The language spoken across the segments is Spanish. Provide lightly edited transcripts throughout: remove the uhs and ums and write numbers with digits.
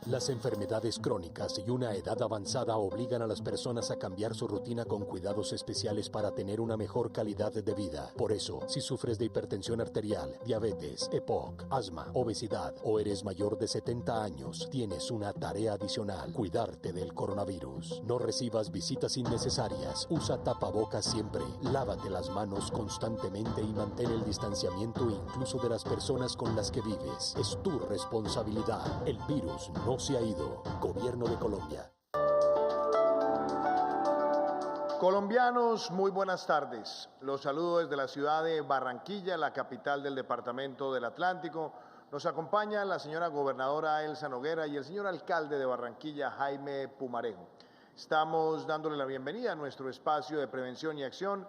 Las enfermedades crónicas y una edad avanzada obligan a las personas a cambiar su rutina con cuidados especiales para tener una mejor calidad de vida. Por eso, si sufres de hipertensión arterial, diabetes, EPOC, asma, obesidad o eres mayor de 70 años, tienes una tarea adicional: cuidarte del coronavirus. No recibas visitas innecesarias, usa tapabocas siempre, lávate las manos constantemente y mantén el distanciamiento incluso de las personas con las que vives. Es tu responsabilidad. El virus no se ha ido. Gobierno de Colombia. Colombianos, muy buenas tardes. Los saludo desde la ciudad de Barranquilla, la capital del departamento del Atlántico. Nos acompaña la señora gobernadora Elsa Noguera y el señor alcalde de Barranquilla, Jaime Pumarejo. Estamos dándole la bienvenida a nuestro espacio de prevención y acción,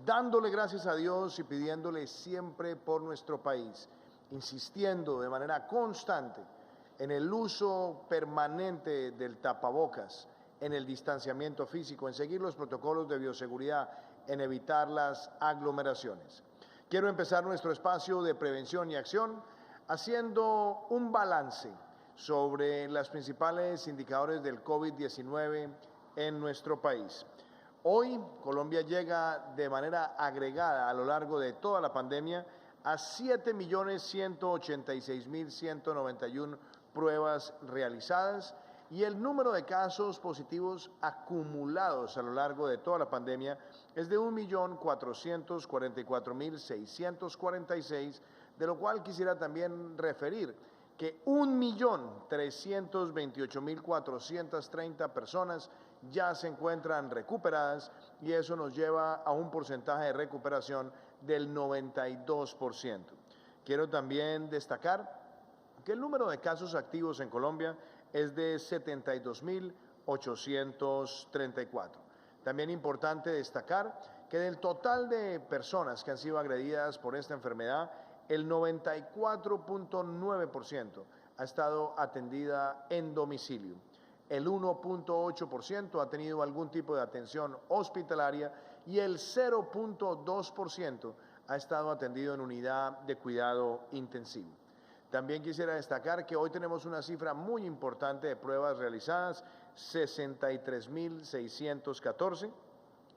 dándole gracias a Dios y pidiéndole siempre por nuestro país, insistiendo de manera constante en el uso permanente del tapabocas, en el distanciamiento físico, en seguir los protocolos de bioseguridad, en evitar las aglomeraciones. Quiero empezar nuestro espacio de prevención y acción haciendo un balance sobre los principales indicadores del COVID-19 en nuestro país. Hoy, Colombia llega de manera agregada a lo largo de toda la pandemia a 7.186.191 pruebas realizadas y el número de casos positivos acumulados a lo largo de toda la pandemia es de 1.444.646, de lo cual quisiera también referir que 1.328.430 personas ya se encuentran recuperadas y eso nos lleva a un porcentaje de recuperación del 92%. Quiero también destacar que el número de casos activos en Colombia es de 72.834. También importante destacar que del total de personas que han sido agredidas por esta enfermedad, el 94.9% ha estado atendida en domicilio. El 1.8% ha tenido algún tipo de atención hospitalaria y el 0.2% ha estado atendido en unidad de cuidado intensivo. También quisiera destacar que hoy tenemos una cifra muy importante de pruebas realizadas, 63.614,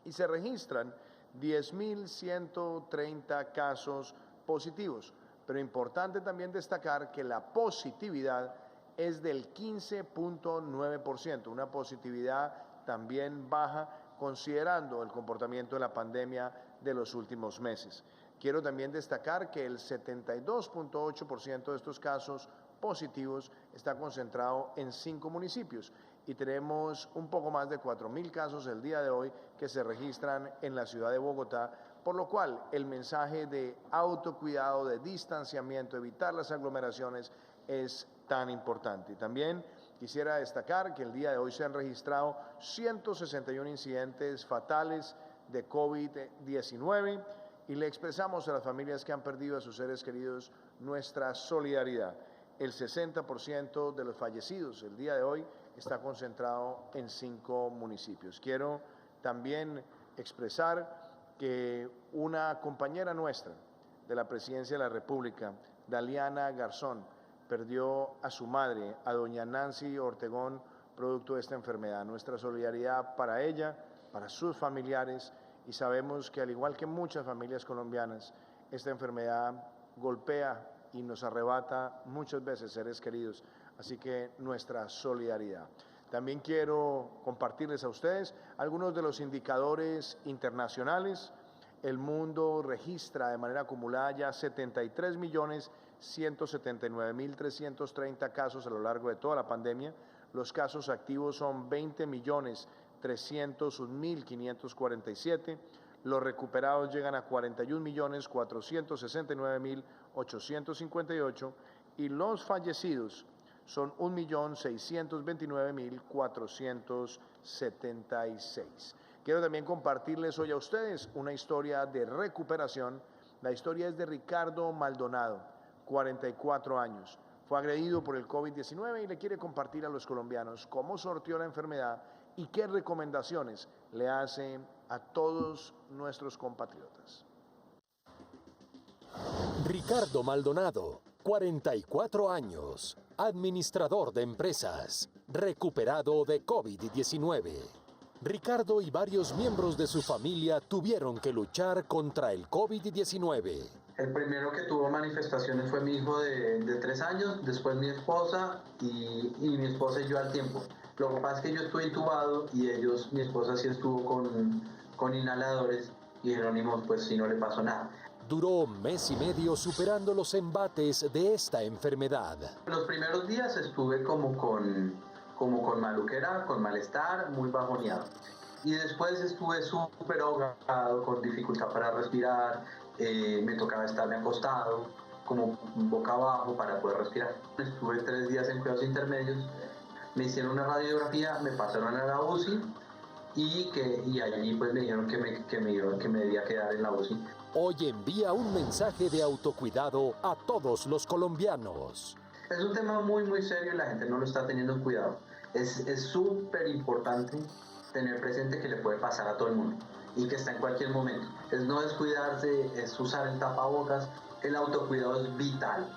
y se registran 10.130 casos positivos. Pero importante también destacar que la positividad es del 15.9%, una positividad también baja considerando el comportamiento de la pandemia de los últimos meses. Quiero también destacar que el 72.8% de estos casos positivos está concentrado en 5 municipios y tenemos un poco más de 4.000 casos el día de hoy que se registran en la ciudad de Bogotá, por lo cual el mensaje de autocuidado, de distanciamiento, evitar las aglomeraciones es tan importante. Y también quisiera destacar que el día de hoy se han registrado 161 incidentes fatales de COVID-19 y le expresamos a las familias que han perdido a sus seres queridos nuestra solidaridad. El 60% de los fallecidos el día de hoy está concentrado en 5 municipios. Quiero también expresar que una compañera nuestra de la Presidencia de la República, Daliana Garzón, perdió a su madre, a doña Nancy Ortegón, producto de esta enfermedad. Nuestra solidaridad para ella, para sus familiares, y sabemos que al igual que muchas familias colombianas, esta enfermedad golpea y nos arrebata muchas veces seres queridos, así que nuestra solidaridad. También quiero compartirles a ustedes algunos de los indicadores internacionales. El mundo registra de manera acumulada ya 73.179.330 casos a lo largo de toda la pandemia. Los casos activos son 20.301.547. Los recuperados llegan a 41.469.858 y los fallecidos son 1.629.476. Quiero también compartirles hoy a ustedes una historia de recuperación. La historia es de Ricardo Maldonado, 44 años. Fue agredido por el COVID-19 y le quiere compartir a los colombianos cómo sorteó la enfermedad y qué recomendaciones le hace a todos nuestros compatriotas. Ricardo Maldonado 44 años, administrador de empresas, recuperado de COVID-19. Ricardo y varios miembros de su familia tuvieron que luchar contra el COVID-19. El primero que tuvo manifestaciones fue mi hijo de 3 años, después mi esposa y mi esposa y yo al tiempo. Lo que pasa es que yo estuve intubado y mi esposa sí estuvo con inhaladores y Jerónimo pues sí no le pasó nada. Duró 1 mes y medio superando los embates de esta enfermedad. Los primeros días estuve como con maluquera, con malestar, muy bajoneado. Y después estuve súper ahogado, con dificultad para respirar, me tocaba estarme acostado, como boca abajo para poder respirar. Estuve 3 días en cuidados intermedios, me hicieron una radiografía, me pasaron a la UCI y allí pues me dijeron que me debía quedar en la UCI. Hoy envía un mensaje de autocuidado a todos los colombianos. Es un tema muy muy serio y la gente no lo está teniendo cuidado. Es súper importante tener presente que le puede pasar a todo el mundo y que está en cualquier momento. Es no descuidarse, es usar el tapabocas. El autocuidado es vital,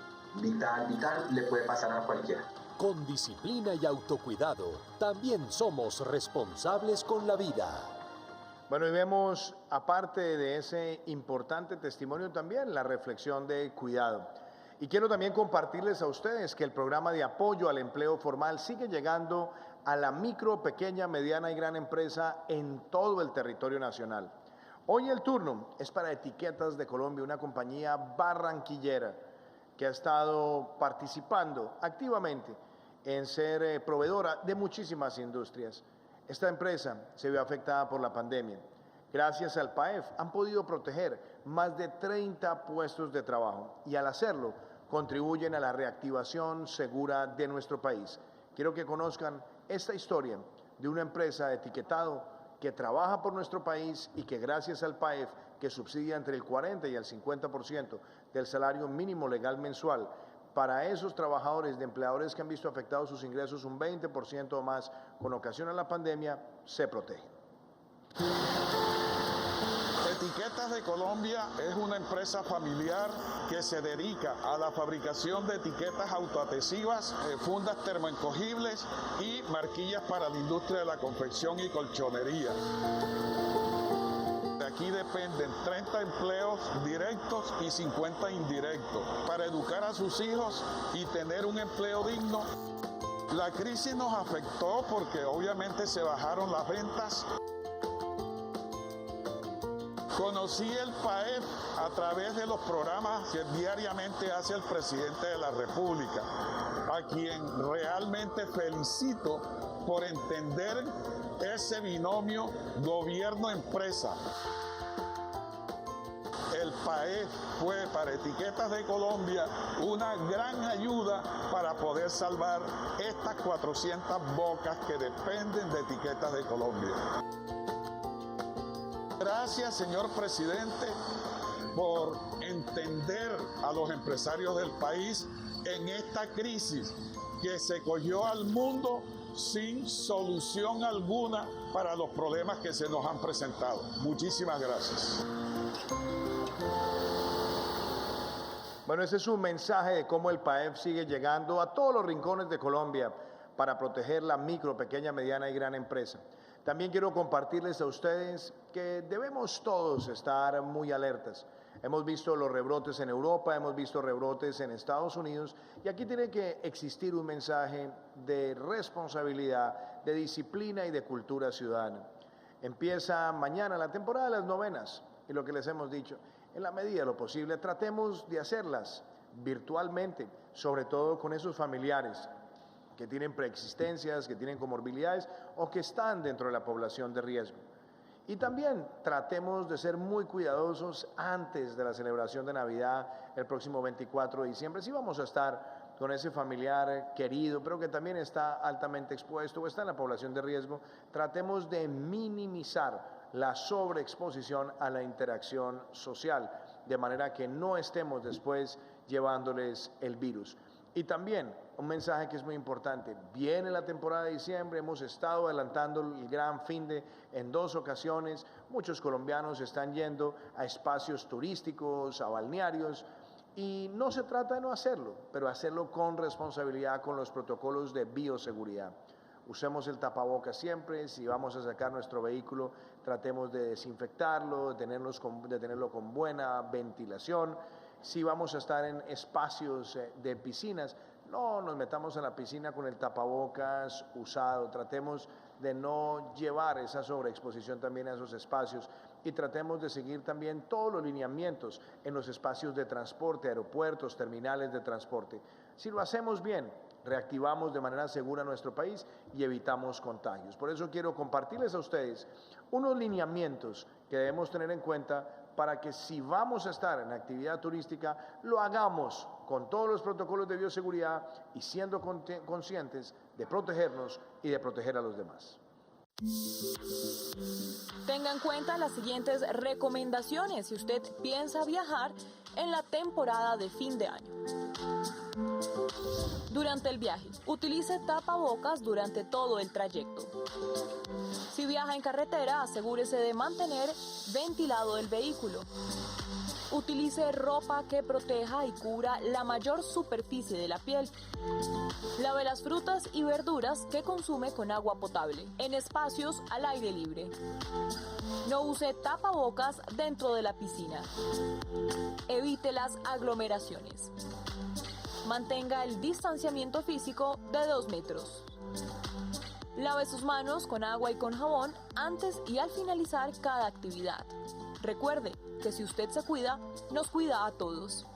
le puede pasar a cualquiera. Con disciplina y autocuidado, también somos responsables con la vida. Bueno, y vemos, aparte de ese importante testimonio, también la reflexión de cuidado. Y quiero también compartirles a ustedes que el programa de apoyo al empleo formal sigue llegando a la micro, pequeña, mediana y gran empresa en todo el territorio nacional. Hoy el turno es para Etiquetas de Colombia, una compañía barranquillera que ha estado participando activamente en ser proveedora de muchísimas industrias. Esta empresa se vio afectada por la pandemia. Gracias al PAEF han podido proteger más de 30 puestos de trabajo y al hacerlo contribuyen a la reactivación segura de nuestro país. Quiero que conozcan esta historia de una empresa de etiquetado que trabaja por nuestro país y que gracias al PAEF, que subsidia entre el 40 y el 50% del salario mínimo legal mensual, para esos trabajadores de empleadores que han visto afectados sus ingresos un 20% o más con ocasión a la pandemia, se protegen. Etiquetas de Colombia es una empresa familiar que se dedica a la fabricación de etiquetas autoadhesivas, fundas termoencogibles y marquillas para la industria de la confección y colchonería. De aquí dependen 30 empleos directos y 50 indirectos para educar a sus hijos y tener un empleo digno. La crisis nos afectó porque obviamente se bajaron las ventas. Conocí el PAEF a través de los programas que diariamente hace el presidente de la República, a quien realmente felicito por entender ese binomio gobierno-empresa. El PAEF fue para Etiquetas de Colombia una gran ayuda para poder salvar estas 400 bocas que dependen de Etiquetas de Colombia. Gracias, señor presidente, por entender a los empresarios del país en esta crisis que se cogió al mundo sin solución alguna para los problemas que se nos han presentado. Muchísimas gracias. Bueno, ese es un mensaje de cómo el PAEF sigue llegando a todos los rincones de Colombia para proteger la micro, pequeña, mediana y gran empresa. También quiero compartirles a ustedes que debemos todos estar muy alertas. Hemos visto los rebrotes en Europa, hemos visto rebrotes en Estados Unidos y aquí tiene que existir un mensaje de responsabilidad, de disciplina y de cultura ciudadana. Empieza mañana la temporada de las novenas y lo que les hemos dicho, en la medida de lo posible tratemos de hacerlas virtualmente, sobre todo con esos familiares que tienen preexistencias, que tienen comorbilidades o que están dentro de la población de riesgo. Y también tratemos de ser muy cuidadosos antes de la celebración de Navidad el próximo 24 de diciembre. Si vamos a estar con ese familiar querido, pero que también está altamente expuesto o está en la población de riesgo, tratemos de minimizar la sobreexposición a la interacción social, de manera que no estemos después llevándoles el virus. Y también un mensaje que es muy importante, viene la temporada de diciembre, hemos estado adelantando el gran fin de en 2 ocasiones, muchos colombianos están yendo a espacios turísticos, a balnearios, Y no se trata de no hacerlo, pero hacerlo con responsabilidad, con los protocolos de bioseguridad. Usemos el tapabocas siempre, si vamos a sacar nuestro vehículo, tratemos de desinfectarlo, de tenerlo con buena ventilación. Si vamos a estar en espacios de piscinas, no nos metamos en la piscina con el tapabocas usado, tratemos de no llevar esa sobreexposición también a esos espacios y tratemos de seguir también todos los lineamientos en los espacios de transporte, aeropuertos, terminales de transporte. Si lo hacemos bien, reactivamos de manera segura nuestro país y evitamos contagios. Por eso quiero compartirles a ustedes unos lineamientos que debemos tener en cuenta para que si vamos a estar en actividad turística, lo hagamos con todos los protocolos de bioseguridad y siendo conscientes de protegernos y de proteger a los demás. Tenga en cuenta las siguientes recomendaciones si usted piensa viajar en la temporada de fin de año. Durante el viaje, utilice tapabocas durante todo el trayecto. Si viaja en carretera, asegúrese de mantener ventilado el vehículo. Utilice ropa que proteja y cubra la mayor superficie de la piel. Lave las frutas y verduras que consume con agua potable, en espacios al aire libre. No use tapabocas dentro de la piscina. Evite las aglomeraciones. Mantenga el distanciamiento físico de 2 metros. Lave sus manos con agua y con jabón antes y al finalizar cada actividad. Recuerde que si usted se cuida, nos cuida a todos.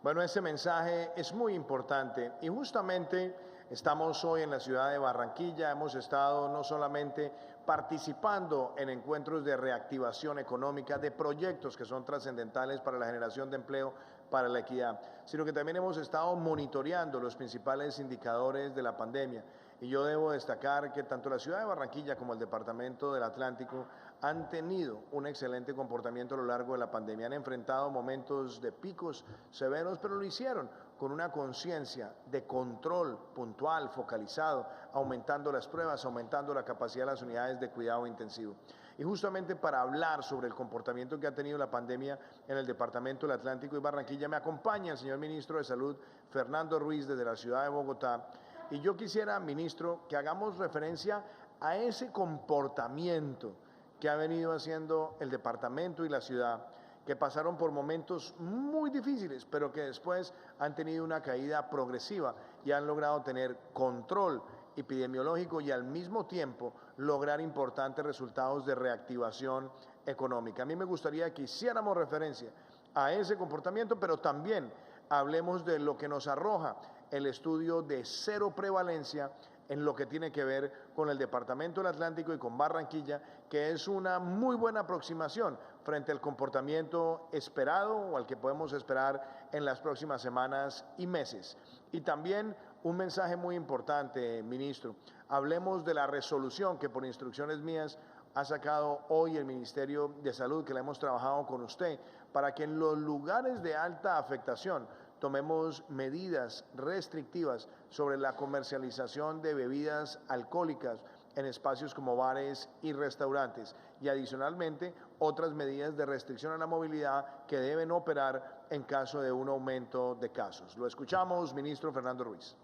Bueno, ese mensaje es muy importante y justamente estamos hoy en la ciudad de Barranquilla, hemos estado no solamente participando en encuentros de reactivación económica, de proyectos que son trascendentales para la generación de empleo, para la equidad, sino que también hemos estado monitoreando los principales indicadores de la pandemia. Y yo debo destacar que tanto la ciudad de Barranquilla como el departamento del Atlántico han tenido un excelente comportamiento a lo largo de la pandemia. Han enfrentado momentos de picos severos, pero lo hicieron con una conciencia de control puntual, focalizado, aumentando las pruebas, aumentando la capacidad de las unidades de cuidado intensivo. Y justamente para hablar sobre el comportamiento que ha tenido la pandemia en el departamento del Atlántico y Barranquilla, me acompaña el señor ministro de Salud, Fernando Ruiz, desde la ciudad de Bogotá. Y yo quisiera, ministro, que hagamos referencia a ese comportamiento que ha venido haciendo el departamento y la ciudad, que pasaron por momentos muy difíciles, pero que después han tenido una caída progresiva y han logrado tener control epidemiológico y al mismo tiempo lograr importantes resultados de reactivación económica. A mí me gustaría que hiciéramos referencia a ese comportamiento, pero también hablemos de lo que nos arroja el estudio de cero prevalencia en lo que tiene que ver con el departamento del Atlántico y con Barranquilla, que es una muy buena aproximación frente al comportamiento esperado o al que podemos esperar en las próximas semanas y meses. Y también un mensaje muy importante, ministro. Hablemos de la resolución que por instrucciones mías ha sacado hoy el Ministerio de Salud, que la hemos trabajado con usted, para que en los lugares de alta afectación tomemos medidas restrictivas sobre la comercialización de bebidas alcohólicas en espacios como bares y restaurantes y adicionalmente otras medidas de restricción a la movilidad que deben operar en caso de un aumento de casos. Lo escuchamos, ministro Fernando Ruiz.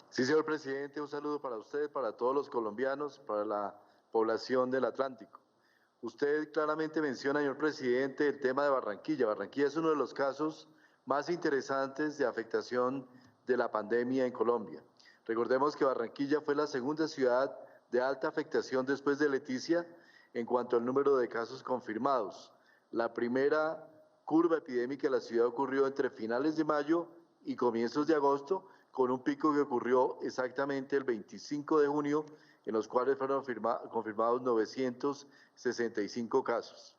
Sí, señor presidente, un saludo para usted, para todos los colombianos, para la población del Atlántico. Usted claramente menciona, señor presidente, el tema de Barranquilla. Barranquilla es uno de los casos más interesantes de afectación de la pandemia en Colombia. Recordemos que Barranquilla fue la segunda ciudad de alta afectación después de Leticia en cuanto al número de casos confirmados. La primera curva epidémica de la ciudad ocurrió entre finales de mayo y comienzos de agosto, con un pico que ocurrió exactamente el 25 de junio, en los cuales fueron confirmados 965 casos.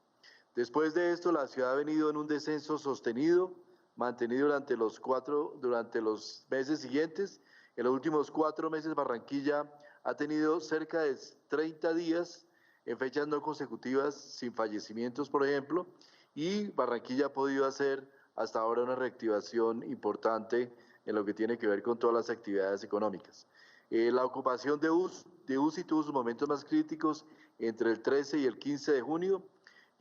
Después de esto, la ciudad ha venido en un descenso sostenido, mantenido durante los meses siguientes. En los últimos 4 meses, Barranquilla ha tenido cerca de 30 días en fechas no consecutivas sin fallecimientos, por ejemplo, y Barranquilla ha podido hacer hasta ahora una reactivación importante en lo que tiene que ver con todas las actividades económicas. La ocupación de UCI tuvo sus momentos más críticos entre el 13 y el 15 de junio,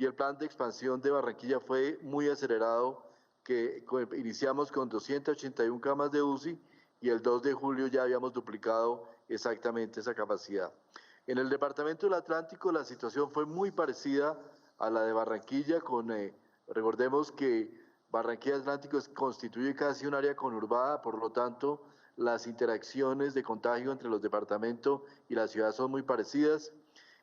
y el plan de expansión de Barranquilla fue muy acelerado, que iniciamos con 281 camas de UCI y el 2 de julio ya habíamos duplicado exactamente esa capacidad. En el departamento del Atlántico la situación fue muy parecida a la de Barranquilla, recordemos que Barranquilla Atlántico constituye casi un área conurbada, por lo tanto las interacciones de contagio entre los departamentos y la ciudad son muy parecidas.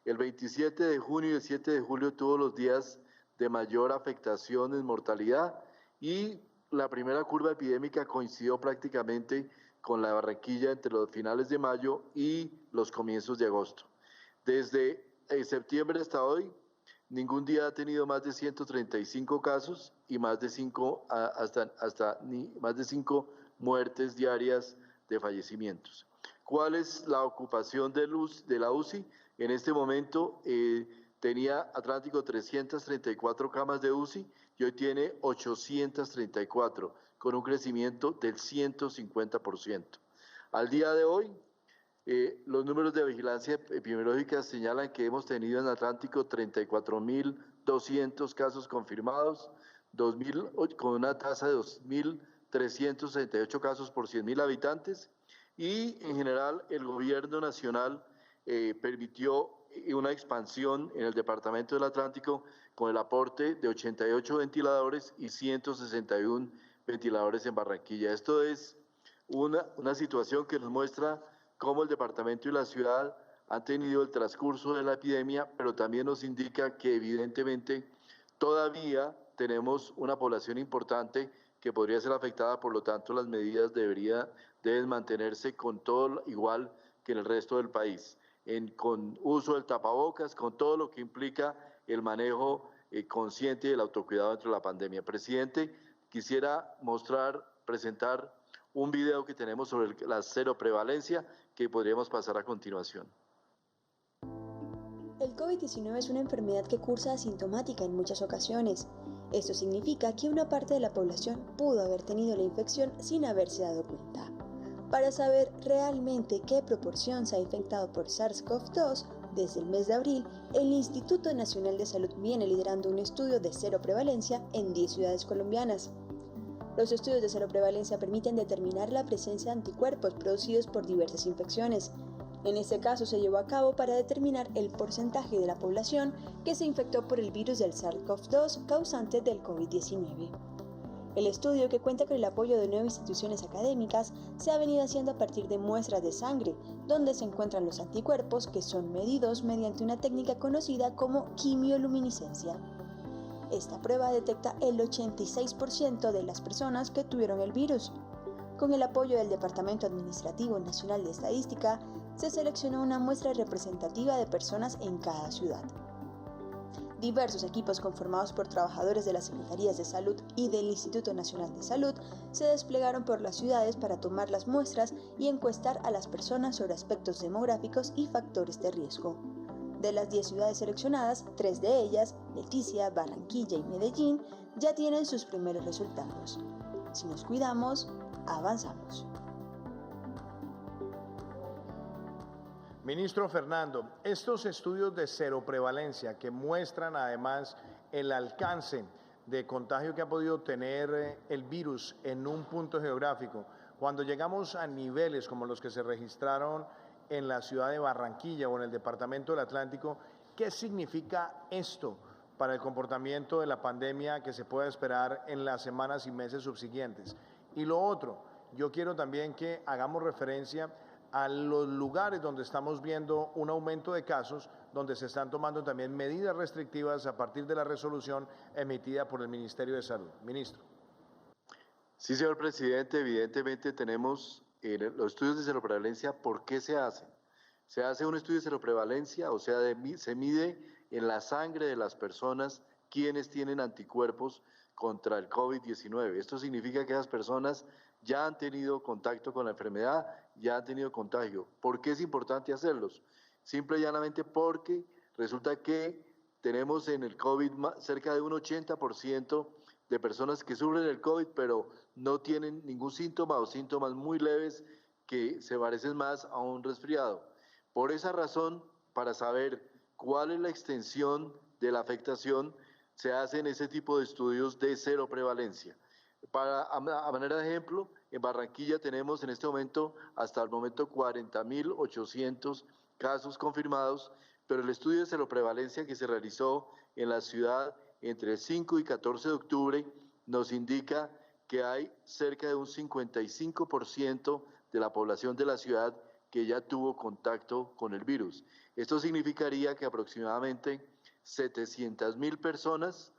El 27 de junio y el 7 de julio tuvo los días de mayor afectación en mortalidad y la primera curva epidémica coincidió prácticamente con la de Barranquilla entre los finales de mayo y los comienzos de agosto. Desde septiembre hasta hoy, ningún día ha tenido más de 135 casos y más de 5 muertes diarias de fallecimientos. ¿Cuál es la ocupación de la UCI? En este momento tenía Atlántico 334 camas de UCI y hoy tiene 834, con un crecimiento del 150%. Al día de hoy, los números de vigilancia epidemiológica señalan que hemos tenido en Atlántico 34.200 casos confirmados, con una tasa de 2.368 casos por 100.000 habitantes, y en general el gobierno nacional permitió una expansión en el departamento del Atlántico con el aporte de 88 ventiladores y 161 ventiladores en Barranquilla. Esto es una situación que nos muestra cómo el departamento y la ciudad han tenido el transcurso de la epidemia, pero también nos indica que evidentemente todavía tenemos una población importante que podría ser afectada, por lo tanto las medidas deben mantenerse con todo igual que en el resto del país, con uso del tapabocas, con todo lo que implica el manejo consciente del autocuidado dentro de la pandemia. Presidente, quisiera presentar un video que tenemos sobre la cero prevalencia que podríamos pasar a continuación. El COVID-19 es una enfermedad que cursa asintomática en muchas ocasiones. Esto significa que una parte de la población pudo haber tenido la infección sin haberse dado cuenta. Para saber realmente qué proporción se ha infectado por SARS-CoV-2, desde el mes de abril, el Instituto Nacional de Salud viene liderando un estudio de cero prevalencia en 10 ciudades colombianas. Los estudios de cero prevalencia permiten determinar la presencia de anticuerpos producidos por diversas infecciones. En este caso se llevó a cabo para determinar el porcentaje de la población que se infectó por el virus del SARS-CoV-2 causante del COVID-19. El estudio, que cuenta con el apoyo de 9 instituciones académicas, se ha venido haciendo a partir de muestras de sangre, donde se encuentran los anticuerpos que son medidos mediante una técnica conocida como quimioluminiscencia. Esta prueba detecta el 86% de las personas que tuvieron el virus. Con el apoyo del Departamento Administrativo Nacional de Estadística, se seleccionó una muestra representativa de personas en cada ciudad. Diversos equipos conformados por trabajadores de las Secretarías de Salud y del Instituto Nacional de Salud se desplegaron por las ciudades para tomar las muestras y encuestar a las personas sobre aspectos demográficos y factores de riesgo. De las 10 ciudades seleccionadas, 3 de ellas, Leticia, Barranquilla y Medellín, ya tienen sus primeros resultados. Si nos cuidamos, avanzamos. Ministro Fernando, estos estudios de cero prevalencia que muestran además el alcance de contagio que ha podido tener el virus en un punto geográfico, cuando llegamos a niveles como los que se registraron en la ciudad de Barranquilla o en el departamento del Atlántico, ¿qué significa esto para el comportamiento de la pandemia que se pueda esperar en las semanas y meses subsiguientes? Y lo otro, yo quiero también que hagamos referencia a los lugares donde estamos viendo un aumento de casos, donde se están tomando también medidas restrictivas a partir de la resolución emitida por el Ministerio de Salud. Ministro. Sí, señor presidente, evidentemente tenemos los estudios de seroprevalencia. ¿Por qué se hacen? Se hace un estudio de seroprevalencia, o sea, se mide en la sangre de las personas quienes tienen anticuerpos contra el COVID-19. Esto significa que esas personas ya han tenido contacto con la enfermedad, ya han tenido contagio. ¿Por qué es importante hacerlos? Simple y llanamente porque resulta que tenemos en el COVID cerca de un 80% de personas que sufren el COVID, pero no tienen ningún síntoma o síntomas muy leves que se parecen más a un resfriado. Por esa razón, para saber cuál es la extensión de la afectación, se hacen ese tipo de estudios de cero prevalencia. A manera de ejemplo, en Barranquilla tenemos en este momento, hasta el momento, 40.800 casos confirmados, pero el estudio de seroprevalencia que se realizó en la ciudad entre el 5 y 14 de octubre nos indica que hay cerca de un 55% de la población de la ciudad que ya tuvo contacto con el virus. Esto significaría que aproximadamente 700.000 personas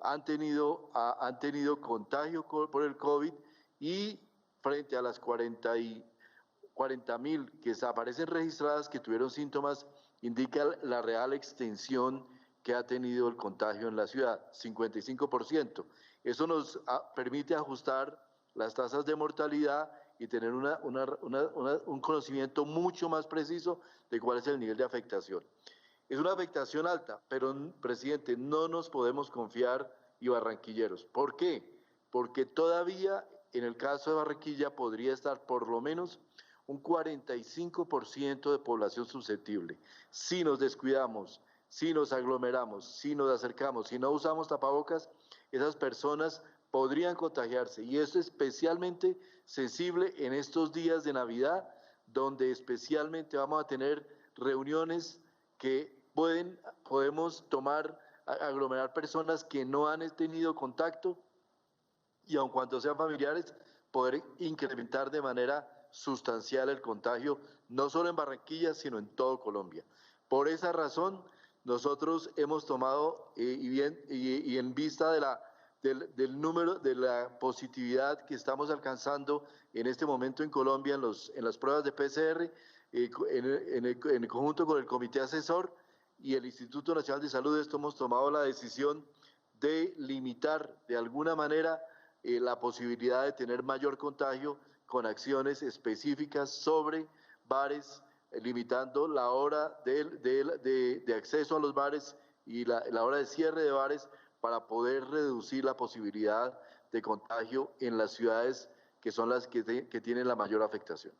han tenido contagio por el COVID, y frente a las 40.000 que aparecen registradas que tuvieron síntomas, indica la real extensión que ha tenido el contagio en la ciudad, 55%. Eso nos permite ajustar las tasas de mortalidad y tener un conocimiento mucho más preciso de cuál es el nivel de afectación. Es una afectación alta, pero, presidente, no nos podemos confiar, y barranquilleros. ¿Por qué? Porque todavía en el caso de Barranquilla podría estar por lo menos un 45% de población susceptible. Si nos descuidamos, si nos aglomeramos, si nos acercamos, si no usamos tapabocas, esas personas podrían contagiarse, y eso es especialmente sensible en estos días de Navidad, donde especialmente vamos a tener reuniones que podemos aglomerar personas que no han tenido contacto, y aun cuando sean familiares, poder incrementar de manera sustancial el contagio, no solo en Barranquilla, sino en todo Colombia. Por esa razón, nosotros hemos tomado, y en vista del número, de la positividad que estamos alcanzando en este momento en Colombia en las pruebas de PCR, en conjunto con el Comité Asesor y el Instituto Nacional de Salud, hemos tomado la decisión de limitar de alguna manera la posibilidad de tener mayor contagio con acciones específicas sobre bares, limitando la hora de acceso a los bares y la hora de cierre de bares, para poder reducir la posibilidad de contagio en las ciudades que son las que tienen la mayor afectación.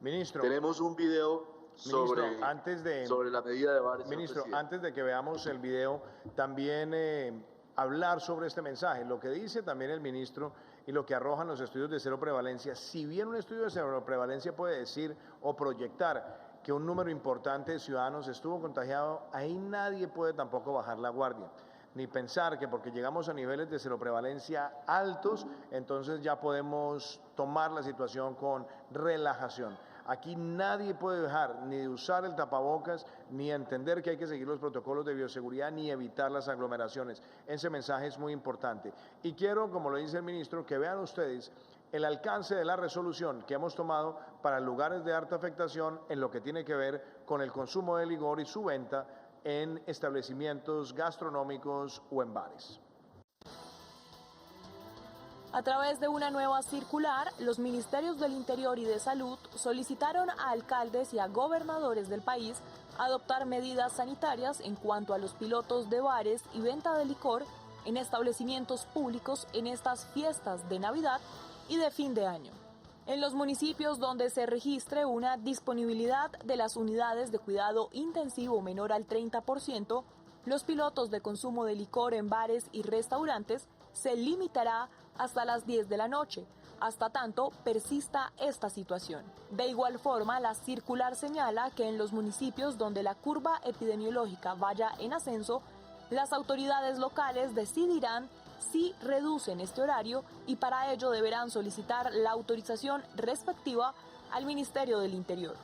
Ministro, tenemos un video sobre la medida de bares. Ministro, antes de que veamos el video, también hablar sobre este mensaje, lo que dice también el ministro y lo que arrojan los estudios de cero prevalencia. Si bien un estudio de cero prevalencia puede decir o proyectar que un número importante de ciudadanos estuvo contagiado, ahí nadie puede tampoco bajar la guardia, ni pensar que porque llegamos a niveles de cero prevalencia altos, entonces ya podemos tomar la situación con relajación. Aquí nadie puede dejar ni de usar el tapabocas, ni entender que hay que seguir los protocolos de bioseguridad, ni evitar las aglomeraciones. Ese mensaje es muy importante. Y quiero, como lo dice el ministro, que vean ustedes el alcance de la resolución que hemos tomado para lugares de alta afectación en lo que tiene que ver con el consumo de licor y su venta en establecimientos gastronómicos o en bares. A través de una nueva circular, los ministerios del Interior y de Salud solicitaron a alcaldes y a gobernadores del país adoptar medidas sanitarias en cuanto a los pilotos de bares y venta de licor en establecimientos públicos en estas fiestas de Navidad y de fin de año. En los municipios donde se registre una disponibilidad de las unidades de cuidado intensivo menor al 30%, los pilotos de consumo de licor en bares y restaurantes se limitará hasta las 10 de la noche, hasta tanto persista esta situación. De igual forma, la circular señala que en los municipios donde la curva epidemiológica vaya en ascenso, las autoridades locales decidirán si reducen este horario, y para ello deberán solicitar la autorización respectiva al Ministerio del Interior.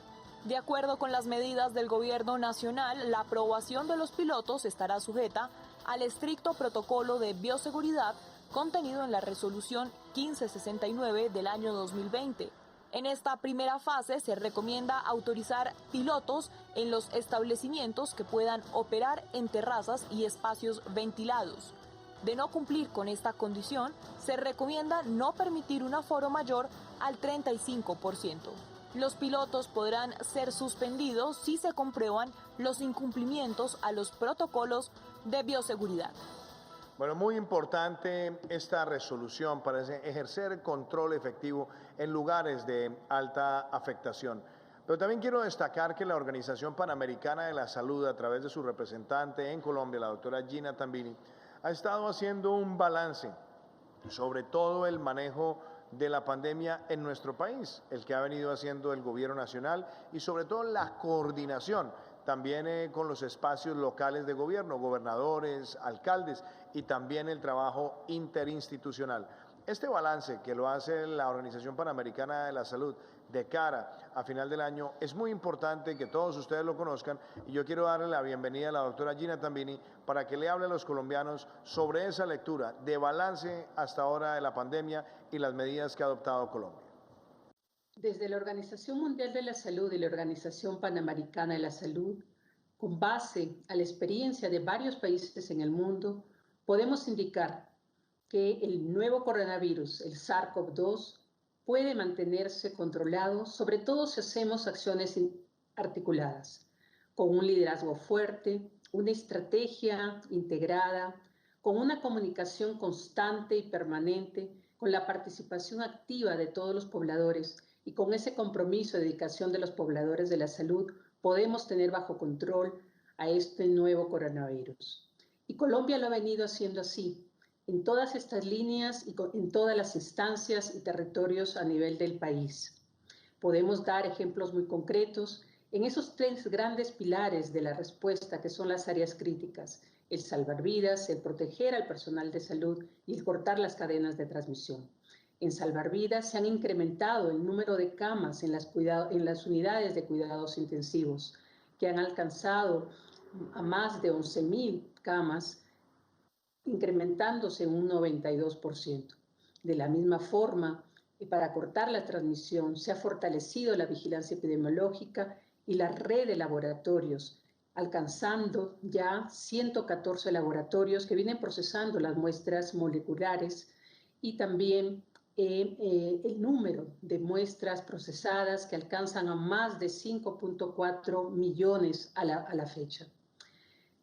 De acuerdo con las medidas del Gobierno Nacional, la aprobación de los pilotos estará sujeta al estricto protocolo de bioseguridad contenido en la resolución 1569 del año 2020. En esta primera fase se recomienda autorizar pilotos en los establecimientos que puedan operar en terrazas y espacios ventilados. De no cumplir con esta condición, se recomienda no permitir un aforo mayor al 35%. Los pilotos podrán ser suspendidos si se comprueban los incumplimientos a los protocolos de bioseguridad. Bueno, muy importante esta resolución para ejercer control efectivo en lugares de alta afectación. Pero también quiero destacar que la Organización Panamericana de la Salud, a través de su representante en Colombia, la doctora Gina Tambini, ha estado haciendo un balance sobre todo el manejo de la pandemia en nuestro país, el que ha venido haciendo el gobierno nacional y sobre todo la coordinación también con los espacios locales de gobierno, gobernadores, alcaldes y también el trabajo interinstitucional. Este balance que lo hace la Organización Panamericana de la Salud de cara a final del año es muy importante que todos ustedes lo conozcan y yo quiero darle la bienvenida a la doctora Gina Tambini para que le hable a los colombianos sobre esa lectura de balance hasta ahora de la pandemia y las medidas que ha adoptado Colombia. Desde la Organización Mundial de la Salud y la Organización Panamericana de la Salud, con base a la experiencia de varios países en el mundo, podemos indicar que el nuevo coronavirus, el SARS-CoV-2, puede mantenerse controlado, sobre todo si hacemos acciones articuladas, con un liderazgo fuerte, una estrategia integrada, con una comunicación constante y permanente, con la participación activa de todos los pobladores y con ese compromiso y dedicación de los pobladores de la salud, podemos tener bajo control a este nuevo coronavirus. Y Colombia lo ha venido haciendo así, en todas estas líneas y en todas las instancias y territorios a nivel del país. Podemos dar ejemplos muy concretos en esos tres grandes pilares de la respuesta que son las áreas críticas: el salvar vidas, el proteger al personal de salud y el cortar las cadenas de transmisión. En salvar vidas se han incrementado el número de camas en las unidades de cuidados intensivos, que han alcanzado a más de 11.000 camas, incrementándose un 92%. De la misma forma, para cortar la transmisión, se ha fortalecido la vigilancia epidemiológica y la red de laboratorios, alcanzando ya 114 laboratorios que vienen procesando las muestras moleculares y también el número de muestras procesadas que alcanzan a más de 5.4 millones a la fecha.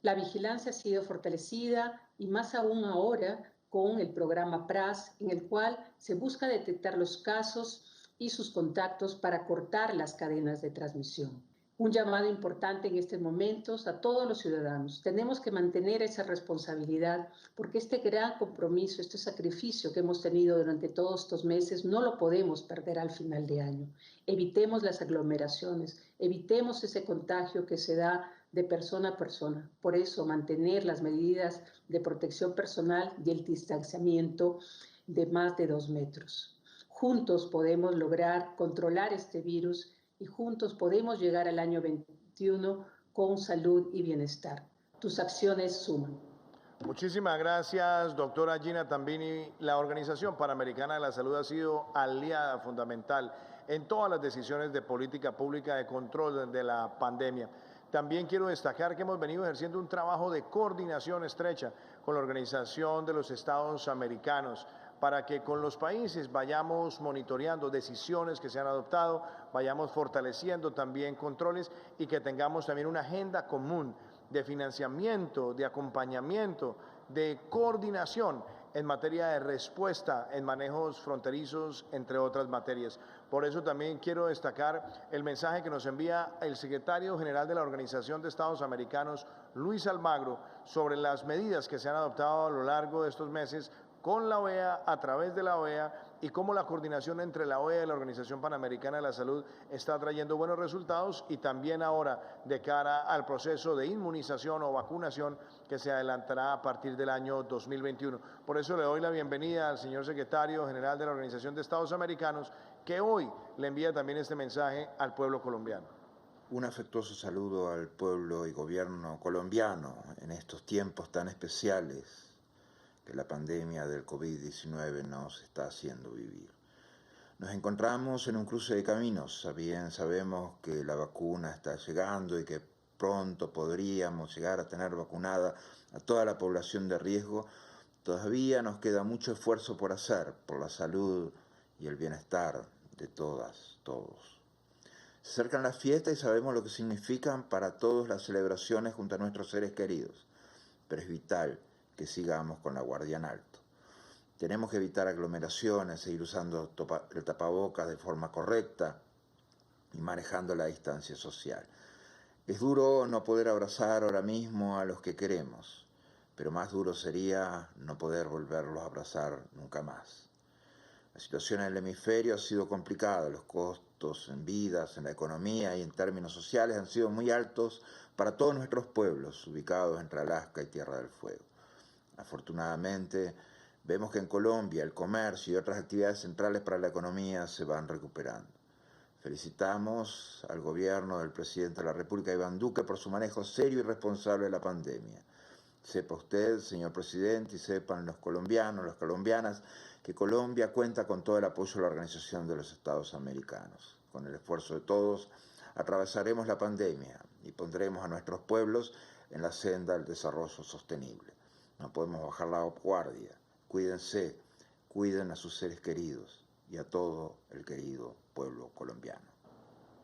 La vigilancia ha sido fortalecida y más aún ahora con el programa PRAS, en el cual se busca detectar los casos y sus contactos para cortar las cadenas de transmisión. Un llamado importante en estos momentos a todos los ciudadanos. Tenemos que mantener esa responsabilidad porque este gran compromiso, este sacrificio que hemos tenido durante todos estos meses, no lo podemos perder al final de año. Evitemos las aglomeraciones, evitemos ese contagio que se da de persona a persona. Por eso, mantener las medidas de protección personal y el distanciamiento de más de 2 metros. Juntos podemos lograr controlar este virus y juntos podemos llegar al año 21 con salud y bienestar. Tus acciones suman. Muchísimas gracias, doctora Gina Tambini. La Organización Panamericana de la Salud ha sido aliada fundamental en todas las decisiones de política pública de control de la pandemia. También quiero destacar que hemos venido ejerciendo un trabajo de coordinación estrecha con la Organización de los Estados Americanos para que con los países vayamos monitoreando decisiones que se han adoptado, vayamos fortaleciendo también controles y que tengamos también una agenda común de financiamiento, de acompañamiento, de coordinación en materia de respuesta en manejos fronterizos, entre otras materias. Por eso también quiero destacar el mensaje que nos envía el secretario general de la Organización de Estados Americanos, Luis Almagro, sobre las medidas que se han adoptado a lo largo de estos meses con la OEA, a través de la OEA, y cómo la coordinación entre la OEA y la Organización Panamericana de la Salud está trayendo buenos resultados y también ahora de cara al proceso de inmunización o vacunación que se adelantará a partir del año 2021. Por eso le doy la bienvenida al señor secretario general de la Organización de Estados Americanos, que hoy le envía también este mensaje al pueblo colombiano. Un afectuoso saludo al pueblo y gobierno colombiano en estos tiempos tan especiales que la pandemia del COVID-19 nos está haciendo vivir. Nos encontramos en un cruce de caminos. Bien sabemos que la vacuna está llegando y que pronto podríamos llegar a tener vacunada a toda la población de riesgo. Todavía nos queda mucho esfuerzo por hacer por la salud y el bienestar de todas, todos. Se acercan las fiestas y sabemos lo que significan para todos las celebraciones junto a nuestros seres queridos, pero es vital que sigamos con la guardia en alto. Tenemos que evitar aglomeraciones, seguir usando el tapabocas de forma correcta y manejando la distancia social. Es duro no poder abrazar ahora mismo a los que queremos, pero más duro sería no poder volverlos a abrazar nunca más. La situación en el hemisferio ha sido complicada, los costos en vidas, en la economía y en términos sociales han sido muy altos para todos nuestros pueblos ubicados entre Alaska y Tierra del Fuego. Afortunadamente, vemos que en Colombia el comercio y otras actividades centrales para la economía se van recuperando. Felicitamos al gobierno del presidente de la República, Iván Duque, por su manejo serio y responsable de la pandemia. Sepa usted, señor presidente, y sepan los colombianos, las colombianas, que Colombia cuenta con todo el apoyo de la Organización de los Estados Americanos. Con el esfuerzo de todos, atravesaremos la pandemia y pondremos a nuestros pueblos en la senda del desarrollo sostenible. No podemos bajar la guardia. Cuídense, cuiden a sus seres queridos y a todo el querido pueblo colombiano.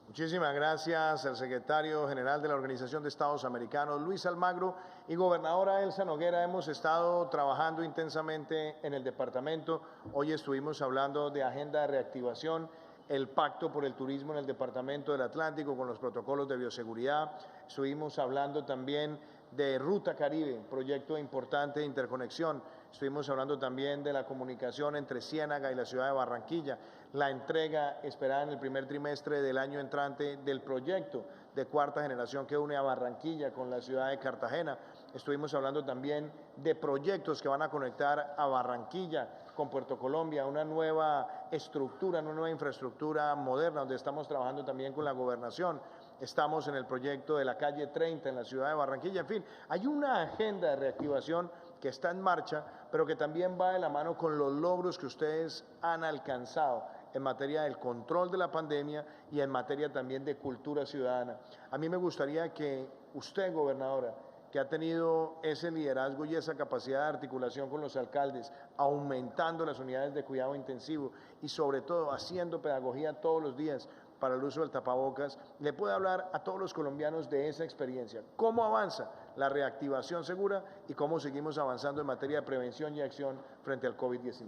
Muchísimas gracias al secretario general de la Organización de Estados Americanos, Luis Almagro, y gobernadora Elsa Noguera. Hemos estado trabajando intensamente en el departamento. Hoy estuvimos hablando de agenda de reactivación, el pacto por el turismo en el departamento del Atlántico con los protocolos de bioseguridad. Estuvimos hablando también de Ruta Caribe, proyecto importante de interconexión. Estuvimos hablando también de la comunicación entre Ciénaga y la ciudad de Barranquilla, la entrega esperada en el primer trimestre del año entrante del proyecto de cuarta generación que une a Barranquilla con la ciudad de Cartagena. Estuvimos hablando también de proyectos que van a conectar a Barranquilla con Puerto Colombia, una nueva estructura, una nueva infraestructura moderna, donde estamos trabajando también con la gobernación. Estamos en el proyecto de la calle 30 en la ciudad de Barranquilla. En fin, hay una agenda de reactivación que está en marcha, pero que también va de la mano con los logros que ustedes han alcanzado en materia del control de la pandemia y en materia también de cultura ciudadana. A mí me gustaría que usted, gobernadora, que ha tenido ese liderazgo y esa capacidad de articulación con los alcaldes, aumentando las unidades de cuidado intensivo y sobre todo haciendo pedagogía todos los días para el uso del tapabocas, le puede hablar a todos los colombianos de esa experiencia. ¿Cómo avanza la reactivación segura y cómo seguimos avanzando en materia de prevención y acción frente al COVID-19?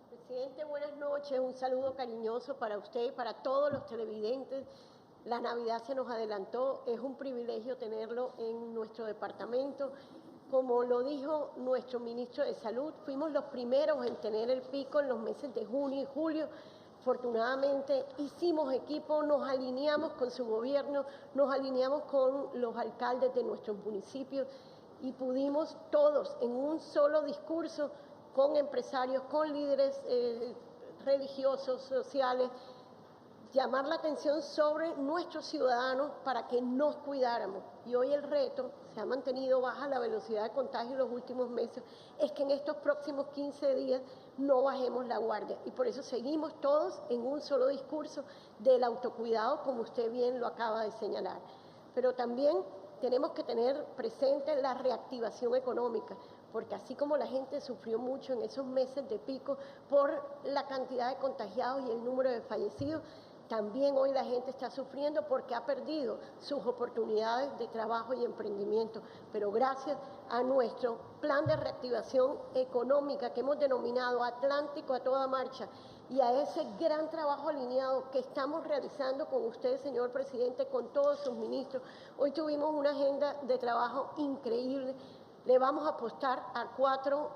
Presidente, buenas noches. Un saludo cariñoso para usted y para todos los televidentes. La Navidad se nos adelantó. Es un privilegio tenerlo en nuestro departamento. Como lo dijo nuestro ministro de Salud, fuimos los primeros en tener el pico en los meses de junio y julio. Afortunadamente hicimos equipo, nos alineamos con su gobierno, nos alineamos con los alcaldes de nuestros municipios y pudimos todos en un solo discurso con empresarios, con líderes religiosos, sociales, llamar la atención sobre nuestros ciudadanos para que nos cuidáramos. Y hoy el reto, se ha mantenido baja la velocidad de contagio en los últimos meses, es que en estos próximos 15 días no bajemos la guardia. Y por eso seguimos todos en un solo discurso del autocuidado, como usted bien lo acaba de señalar. Pero también tenemos que tener presente la reactivación económica, porque así como la gente sufrió mucho en esos meses de pico por la cantidad de contagiados y el número de fallecidos, también hoy la gente está sufriendo porque ha perdido sus oportunidades de trabajo y emprendimiento. Pero gracias a nuestro plan de reactivación económica que hemos denominado Atlántico a toda marcha y a ese gran trabajo alineado que estamos realizando con usted, señor presidente, con todos sus ministros, hoy tuvimos una agenda de trabajo increíble. Le vamos a apostar a 4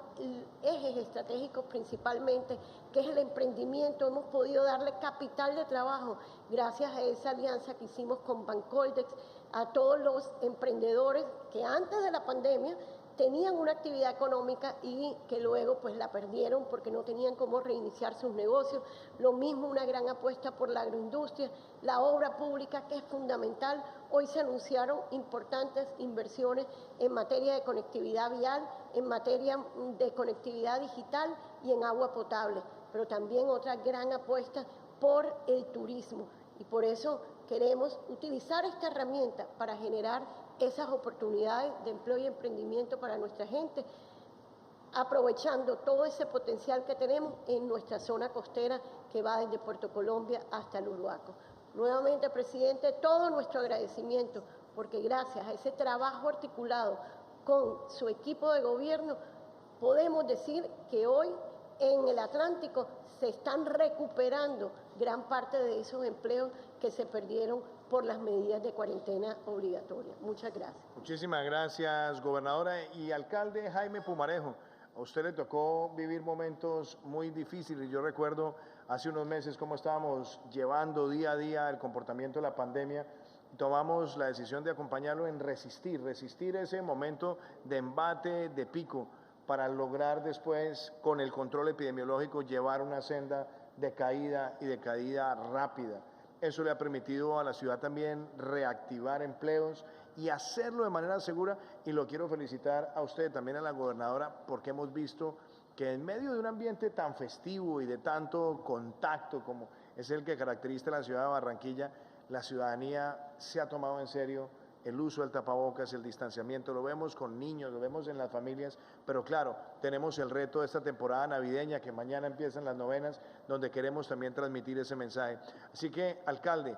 ejes estratégicos principalmente, que es el emprendimiento. Hemos podido darle capital de trabajo gracias a esa alianza que hicimos con Bancoldex, a todos los emprendedores que antes de la pandemia tenían una actividad económica y que luego pues la perdieron porque no tenían cómo reiniciar sus negocios. Lo mismo, una gran apuesta por la agroindustria, la obra pública, que es fundamental. Hoy se anunciaron importantes inversiones en materia de conectividad vial, en materia de conectividad digital y en agua potable, pero también otra gran apuesta por el turismo. Y por eso queremos utilizar esta herramienta para generar esas oportunidades de empleo y emprendimiento para nuestra gente, aprovechando todo ese potencial que tenemos en nuestra zona costera que va desde Puerto Colombia hasta el Uruaco. Nuevamente, presidente, todo nuestro agradecimiento, porque gracias a ese trabajo articulado con su equipo de gobierno, podemos decir que hoy en el Atlántico se están recuperando gran parte de esos empleos que se perdieron por las medidas de cuarentena obligatoria. Muchas gracias. Muchísimas gracias, gobernadora. Y alcalde Jaime Pumarejo, a usted le tocó vivir momentos muy difíciles. Yo recuerdo hace unos meses cómo estábamos llevando día a día el comportamiento de la pandemia. Tomamos la decisión de acompañarlo en resistir ese momento de embate, de pico, para lograr después, con el control epidemiológico, llevar una senda de caída y de caída rápida. Eso le ha permitido a la ciudad también reactivar empleos y hacerlo de manera segura. Y lo quiero felicitar a usted, también a la gobernadora, porque hemos visto que en medio de un ambiente tan festivo y de tanto contacto como es el que caracteriza la ciudad de Barranquilla, la ciudadanía se ha tomado en serio el uso del tapabocas, el distanciamiento. Lo vemos con niños, lo vemos en las familias, pero claro, tenemos el reto de esta temporada navideña, que mañana empiezan las novenas, donde queremos también transmitir ese mensaje. Así que, alcalde,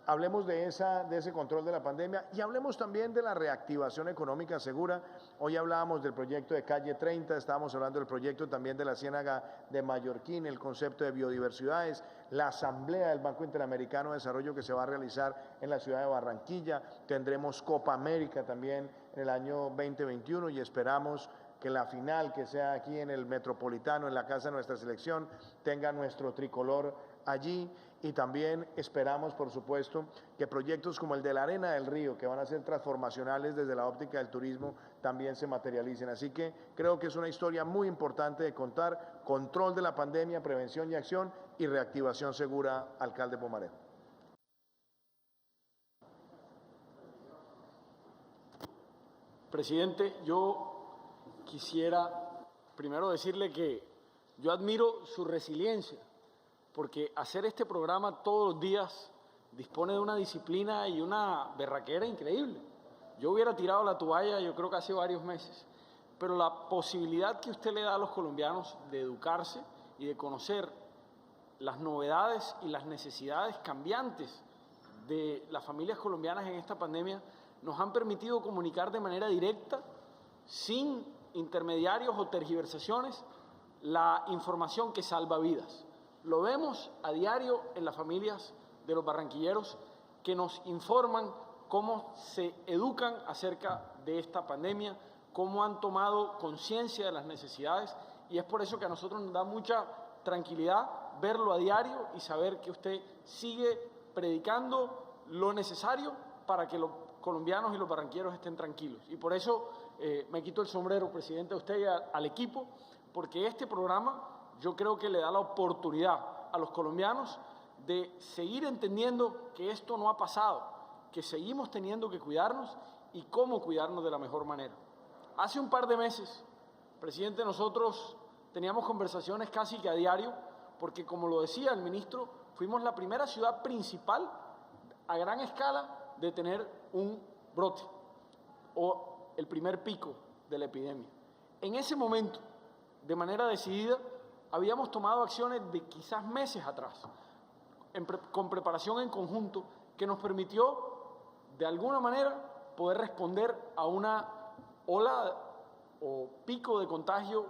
hablemos de ese control de la pandemia y hablemos también de la reactivación económica segura. Hoy hablábamos del proyecto de Calle 30, estábamos hablando del proyecto también de la Ciénaga de Mallorquín, el concepto de biodiversidades, la asamblea del Banco Interamericano de Desarrollo que se va a realizar en la ciudad de Barranquilla. Tendremos Copa América también en el año 2021 y esperamos que la final, que sea aquí en el Metropolitano, en la casa de nuestra selección, tenga nuestro tricolor allí. Y también esperamos, por supuesto, que proyectos como el de la Arena del Río, que van a ser transformacionales desde la óptica del turismo, también se materialicen. Así que creo que es una historia muy importante de contar: control de la pandemia, prevención y acción, y reactivación segura, alcalde Pumarejo. Presidente, yo quisiera primero decirle que yo admiro su resiliencia, porque hacer este programa todos los días dispone de una disciplina y una berraquera increíble. Yo hubiera tirado la toalla, yo creo que hace varios meses, pero la posibilidad que usted le da a los colombianos de educarse y de conocer las novedades y las necesidades cambiantes de las familias colombianas en esta pandemia nos han permitido comunicar de manera directa, sin intermediarios o tergiversaciones, la información que salva vidas. Lo vemos a diario en las familias de los barranquilleros que nos informan cómo se educan acerca de esta pandemia, cómo han tomado conciencia de las necesidades, y es por eso que a nosotros nos da mucha tranquilidad verlo a diario y saber que usted sigue predicando lo necesario para que los colombianos y los barranquilleros estén tranquilos. Y por eso me quito el sombrero, presidente, a usted y al equipo, porque este programa yo creo que le da la oportunidad a los colombianos de seguir entendiendo que esto no ha pasado, que seguimos teniendo que cuidarnos y cómo cuidarnos de la mejor manera. Hace un par de meses, presidente, nosotros teníamos conversaciones casi que a diario, porque como lo decía el ministro, fuimos la primera ciudad principal a gran escala de tener un brote o el primer pico de la epidemia. En ese momento, de manera decidida, habíamos tomado acciones de quizás meses atrás, con preparación en conjunto, que nos permitió, de alguna manera, poder responder a una ola o pico de contagio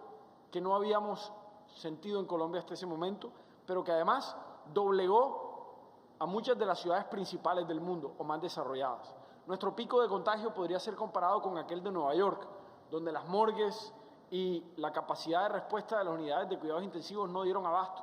que no habíamos sentido en Colombia hasta ese momento, pero que además doblegó a muchas de las ciudades principales del mundo o más desarrolladas. Nuestro pico de contagio podría ser comparado con aquel de Nueva York, donde las morgues y la capacidad de respuesta de las unidades de cuidados intensivos no dieron abasto.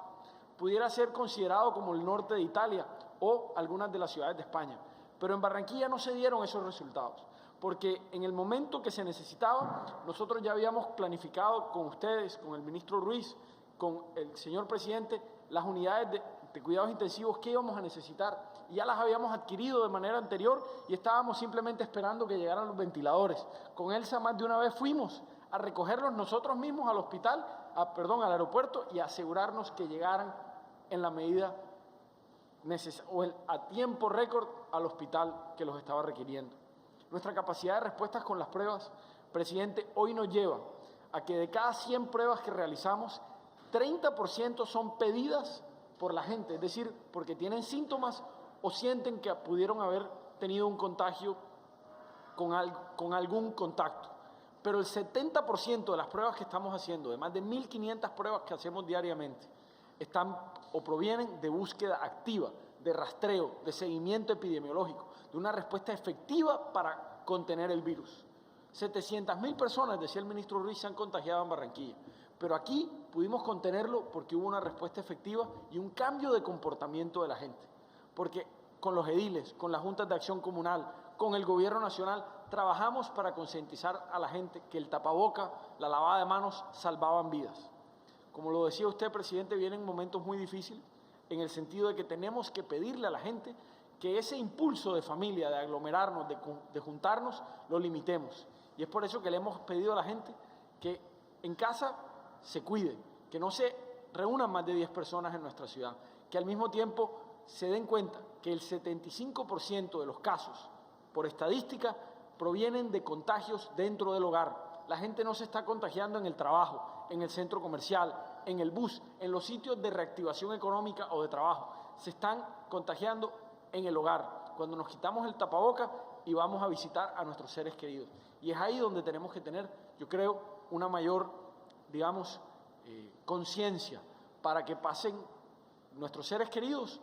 Pudiera ser considerado como el norte de Italia o algunas de las ciudades de España. Pero en Barranquilla no se dieron esos resultados, porque en el momento que se necesitaba, nosotros ya habíamos planificado con ustedes, con el ministro Ruiz, con el señor presidente, las unidades de cuidados intensivos que íbamos a necesitar. Y ya las habíamos adquirido de manera anterior y estábamos simplemente esperando que llegaran los ventiladores. Con Elsa más de una vez fuimos a recogerlos nosotros mismos al hospital, al aeropuerto, y asegurarnos que llegaran en la medida a tiempo récord al hospital que los estaba requiriendo. Nuestra capacidad de respuestas con las pruebas, presidente, hoy nos lleva a que de cada 100 pruebas que realizamos, 30% son pedidas por la gente, es decir, porque tienen síntomas o sienten que pudieron haber tenido un contagio con algún contacto. Pero el 70% de las pruebas que estamos haciendo, de más de 1.500 pruebas que hacemos diariamente, están o provienen de búsqueda activa, de rastreo, de seguimiento epidemiológico, de una respuesta efectiva para contener el virus. 700.000 personas, decía el ministro Ruiz, se han contagiado en Barranquilla, pero aquí pudimos contenerlo porque hubo una respuesta efectiva y un cambio de comportamiento de la gente, porque con los ediles, con las juntas de acción comunal, con el gobierno nacional, trabajamos para concientizar a la gente que el tapaboca, la lavada de manos, salvaban vidas. Como lo decía usted, presidente, vienen momentos muy difíciles, en el sentido de que tenemos que pedirle a la gente que ese impulso de familia, de aglomerarnos, de juntarnos, lo limitemos. Y es por eso que le hemos pedido a la gente que en casa se cuide, que no se reúnan más de 10 personas en nuestra ciudad, que al mismo tiempo se den cuenta que el 75% de los casos, por estadística, provienen de contagios dentro del hogar. La gente no se está contagiando en el trabajo, en el centro comercial, en el bus, en los sitios de reactivación económica o de trabajo. Se están contagiando en el hogar, cuando nos quitamos el tapaboca y vamos a visitar a nuestros seres queridos. Y es ahí donde tenemos que tener, yo creo, una mayor, digamos, conciencia para que pasen nuestros seres queridos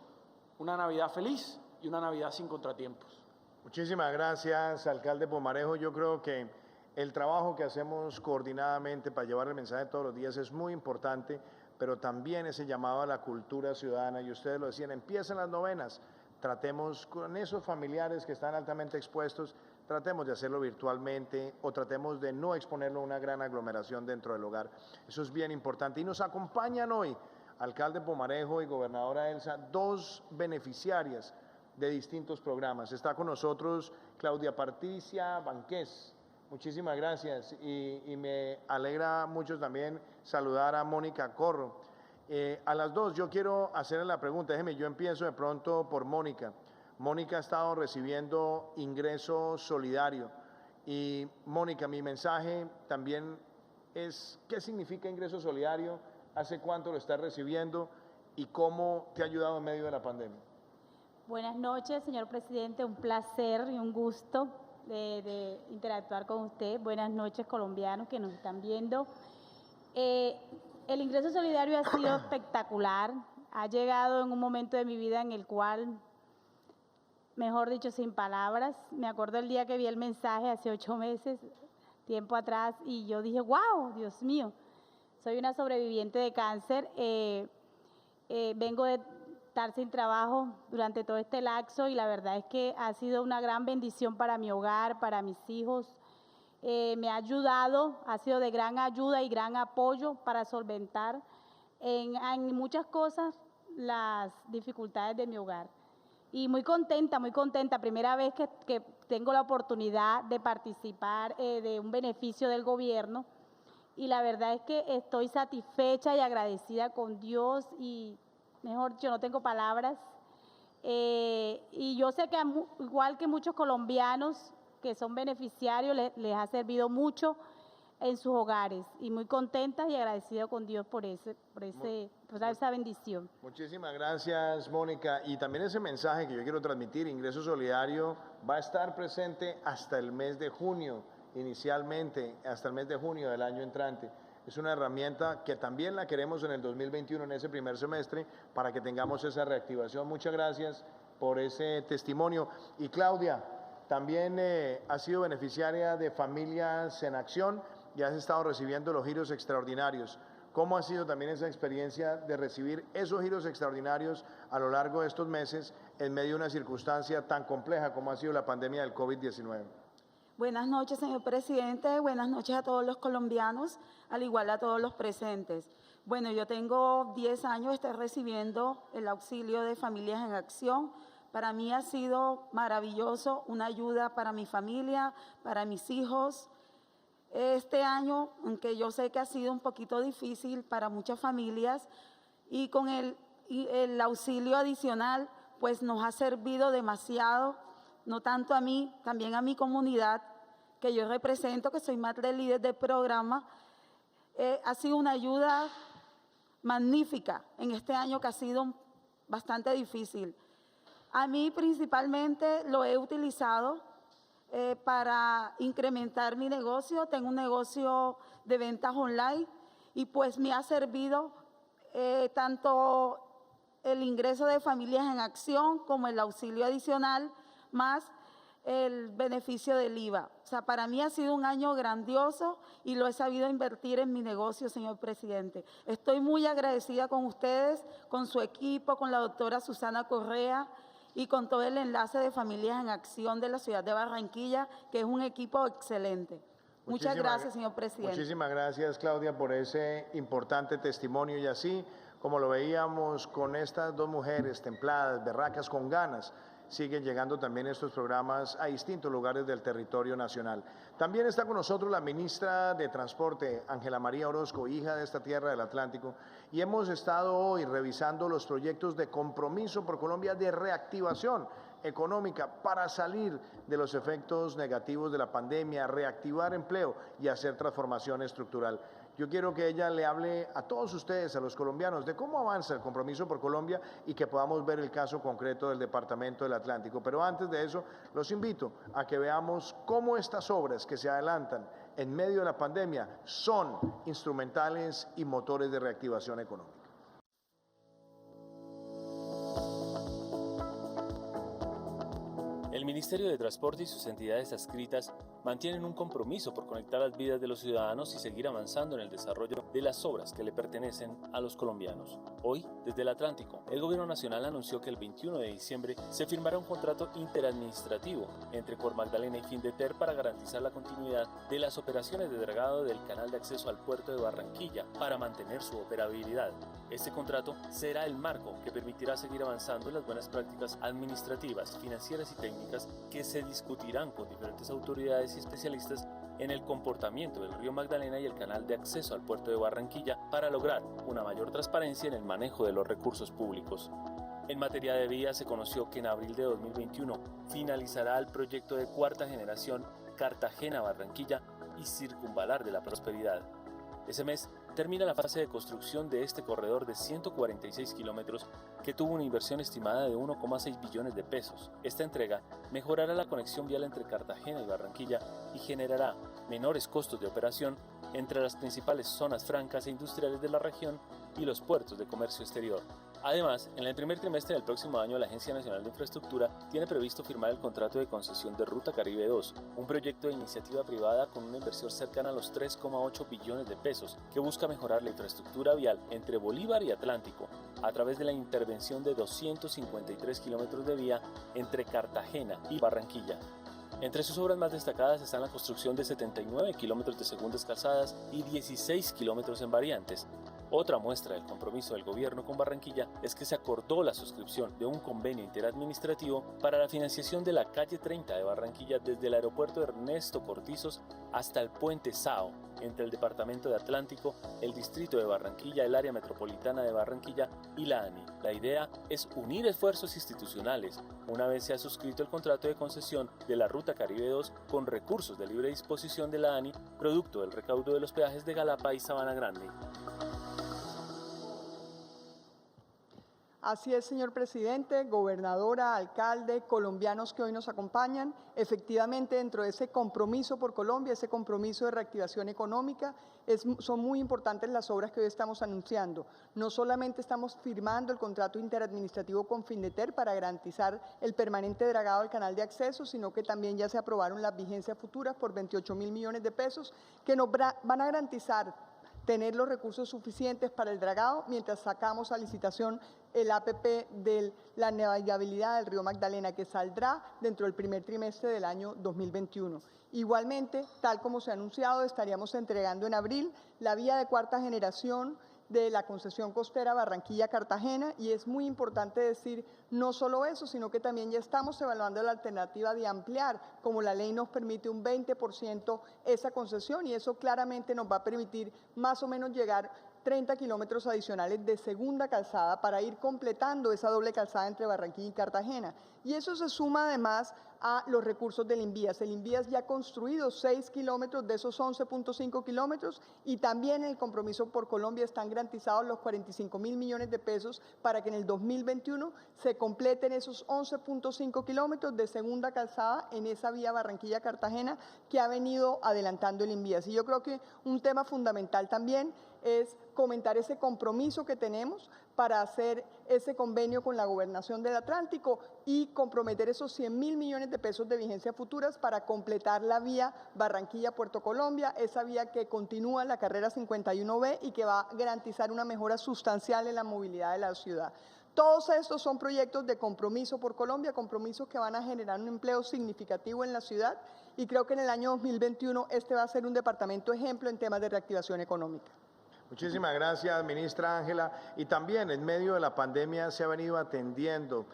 una Navidad feliz y una Navidad sin contratiempos. Muchísimas gracias, alcalde Pumarejo. Yo creo que el trabajo que hacemos coordinadamente para llevar el mensaje todos los días es muy importante, pero también ese llamado a la cultura ciudadana, y ustedes lo decían, empiezan las novenas, tratemos con esos familiares que están altamente expuestos, tratemos de hacerlo virtualmente o tratemos de no exponerlo a una gran aglomeración dentro del hogar. Eso es bien importante. Y nos acompañan hoy, alcalde Pumarejo y gobernadora Elsa, dos beneficiarias de distintos programas. Está con nosotros Claudia Patricia Banqués. Muchísimas gracias y me alegra mucho también saludar a Mónica Corro. A las dos yo quiero hacerle la pregunta, déjeme, yo empiezo de pronto por Mónica. Mónica ha estado recibiendo ingreso solidario y Mónica, mi mensaje también es ¿qué significa ingreso solidario? ¿Hace cuánto lo estás recibiendo? ¿Y cómo te ha ayudado en medio de la pandemia? Buenas noches, señor presidente, un placer y un gusto de interactuar con usted. Buenas noches, colombianos que nos están viendo. El ingreso solidario ha sido espectacular, ha llegado en un momento de mi vida en el cual, mejor dicho, sin palabras, me acuerdo el día que vi el mensaje hace 8 meses, tiempo atrás, y yo dije, wow, Dios mío, soy una sobreviviente de cáncer, vengo de estar sin trabajo durante todo este lapso y la verdad es que ha sido una gran bendición para mi hogar, para mis hijos. Me ha ayudado, ha sido de gran ayuda y gran apoyo para solventar en muchas cosas las dificultades de mi hogar. Y muy contenta, primera vez que tengo la oportunidad de participar de un beneficio del gobierno y la verdad es que estoy satisfecha y agradecida con Dios y mejor dicho, no tengo palabras. Y yo sé que igual que muchos colombianos que son beneficiarios, les ha servido mucho en sus hogares y muy contentas y agradecida con Dios por esa bendición. Muchísimas gracias, Mónica. Y también ese mensaje que yo quiero transmitir, Ingreso Solidario, va a estar presente hasta el mes de junio, inicialmente hasta el mes de junio del año entrante. Es una herramienta que también la queremos en el 2021, en ese primer semestre, para que tengamos esa reactivación. Muchas gracias por ese testimonio. Y Claudia, también has sido beneficiaria de Familias en Acción y has estado recibiendo los giros extraordinarios. ¿Cómo ha sido también esa experiencia de recibir esos giros extraordinarios a lo largo de estos meses en medio de una circunstancia tan compleja como ha sido la pandemia del COVID-19? Buenas noches, señor presidente. Buenas noches a todos los colombianos, al igual a todos los presentes. Bueno, yo tengo 10 años, estoy recibiendo el auxilio de Familias en Acción. Para mí ha sido maravilloso, una ayuda para mi familia, para mis hijos. Este año, aunque yo sé que ha sido un poquito difícil para muchas familias, y con el auxilio adicional, pues nos ha servido demasiado, no tanto a mí, también a mi comunidad, que yo represento, que soy madre líder del programa. Ha sido una ayuda magnífica en este año que ha sido bastante difícil. A mí principalmente lo he utilizado para incrementar mi negocio. Tengo un negocio de ventas online y pues me ha servido tanto el ingreso de Familias en Acción, como el auxilio adicional, más el beneficio del IVA. O sea, para mí ha sido un año grandioso y lo he sabido invertir en mi negocio, señor presidente. Estoy muy agradecida con ustedes, con su equipo, con la doctora Susana Correa y con todo el enlace de Familias en Acción de la ciudad de Barranquilla, que es un equipo excelente. Muchas gracias, señor presidente. Muchísimas gracias, Claudia, por ese importante testimonio. Y así, como lo veíamos con estas dos mujeres templadas, berracas, con ganas, siguen llegando también estos programas a distintos lugares del territorio nacional. También está con nosotros la ministra de Transporte, Ángela María Orozco, hija de esta tierra del Atlántico, y hemos estado hoy revisando los proyectos de Compromiso por Colombia de reactivación económica para salir de los efectos negativos de la pandemia, reactivar empleo y hacer transformación estructural. Yo quiero que ella le hable a todos ustedes, a los colombianos, de cómo avanza el Compromiso por Colombia y que podamos ver el caso concreto del Departamento del Atlántico. Pero antes de eso, los invito a que veamos cómo estas obras que se adelantan en medio de la pandemia son instrumentales y motores de reactivación económica. El Ministerio de Transporte y sus entidades adscritas mantienen un compromiso por conectar las vidas de los ciudadanos y seguir avanzando en el desarrollo de las obras que le pertenecen a los colombianos. Hoy, desde el Atlántico, el Gobierno Nacional anunció que el 21 de diciembre se firmará un contrato interadministrativo entre Cormagdalena y Findeter para garantizar la continuidad de las operaciones de dragado del canal de acceso al puerto de Barranquilla para mantener su operabilidad. Este contrato será el marco que permitirá seguir avanzando en las buenas prácticas administrativas, financieras y técnicas que se discutirán con diferentes autoridades y especialistas en el comportamiento del río Magdalena y el canal de acceso al puerto de Barranquilla para lograr una mayor transparencia en el manejo de los recursos públicos. En materia de vías, se conoció que en abril de 2021 finalizará el proyecto de cuarta generación Cartagena-Barranquilla y Circunvalar de la Prosperidad. Ese mes termina la fase de construcción de este corredor de 146 kilómetros que tuvo una inversión estimada de 1,6 billones de pesos. Esta entrega mejorará la conexión vial entre Cartagena y Barranquilla y generará menores costos de operación entre las principales zonas francas e industriales de la región y los puertos de comercio exterior. Además, en el primer trimestre del próximo año, la Agencia Nacional de Infraestructura tiene previsto firmar el contrato de concesión de Ruta Caribe 2, un proyecto de iniciativa privada con una inversión cercana a los 3,8 billones de pesos, que busca mejorar la infraestructura vial entre Bolívar y Atlántico, a través de la intervención de 253 kilómetros de vía entre Cartagena y Barranquilla. Entre sus obras más destacadas están la construcción de 79 kilómetros de segundas calzadas y 16 kilómetros en variantes. Otra muestra del compromiso del gobierno con Barranquilla es que se acordó la suscripción de un convenio interadministrativo para la financiación de la calle 30 de Barranquilla desde el aeropuerto Ernesto Cortizos hasta el puente Sao, entre el departamento de Atlántico, el distrito de Barranquilla, el área metropolitana de Barranquilla y la ANI. La idea es unir esfuerzos institucionales una vez se ha suscrito el contrato de concesión de la Ruta Caribe 2 con recursos de libre disposición de la ANI, producto del recaudo de los peajes de Galapa y Sabana Grande. Así es, señor presidente, gobernadora, alcalde, colombianos que hoy nos acompañan. Efectivamente, dentro de ese compromiso por Colombia, ese compromiso de reactivación económica, son muy importantes las obras que hoy estamos anunciando. No solamente estamos firmando el contrato interadministrativo con Findeter para garantizar el permanente dragado del canal de acceso, sino que también ya se aprobaron las vigencias futuras por 28.000 millones de pesos que nos van a garantizar tener los recursos suficientes para el dragado mientras sacamos a licitación el APP de la navegabilidad del río Magdalena, que saldrá dentro del primer trimestre del año 2021. Igualmente, tal como se ha anunciado, estaríamos entregando en abril la vía de cuarta generación de la concesión costera Barranquilla-Cartagena, y es muy importante decir no solo eso, sino que también ya estamos evaluando la alternativa de ampliar, como la ley nos permite, un 20% esa concesión, y eso claramente nos va a permitir más o menos llegar 30 kilómetros adicionales de segunda calzada para ir completando esa doble calzada entre Barranquilla y Cartagena. Y eso se suma además a los recursos del INVIAS. El INVIAS ya ha construido 6 kilómetros de esos 11.5 kilómetros, y también en el compromiso por Colombia están garantizados los 45.000 millones de pesos para que en el 2021 se completen esos 11.5 kilómetros de segunda calzada en esa vía Barranquilla-Cartagena que ha venido adelantando el INVIAS. Y yo creo que un tema fundamental también es comentar ese compromiso que tenemos para hacer ese convenio con la Gobernación del Atlántico y comprometer esos 100.000 millones de pesos de vigencia futuras para completar la vía Barranquilla-Puerto Colombia, esa vía que continúa la carrera 51B y que va a garantizar una mejora sustancial en la movilidad de la ciudad. Todos estos son proyectos de compromiso por Colombia, compromisos que van a generar un empleo significativo en la ciudad y creo que en el año 2021 este va a ser un departamento ejemplo en temas de reactivación económica. Muchísimas gracias, ministra Ángela. Y también en medio de la pandemia se ha venido atendiendo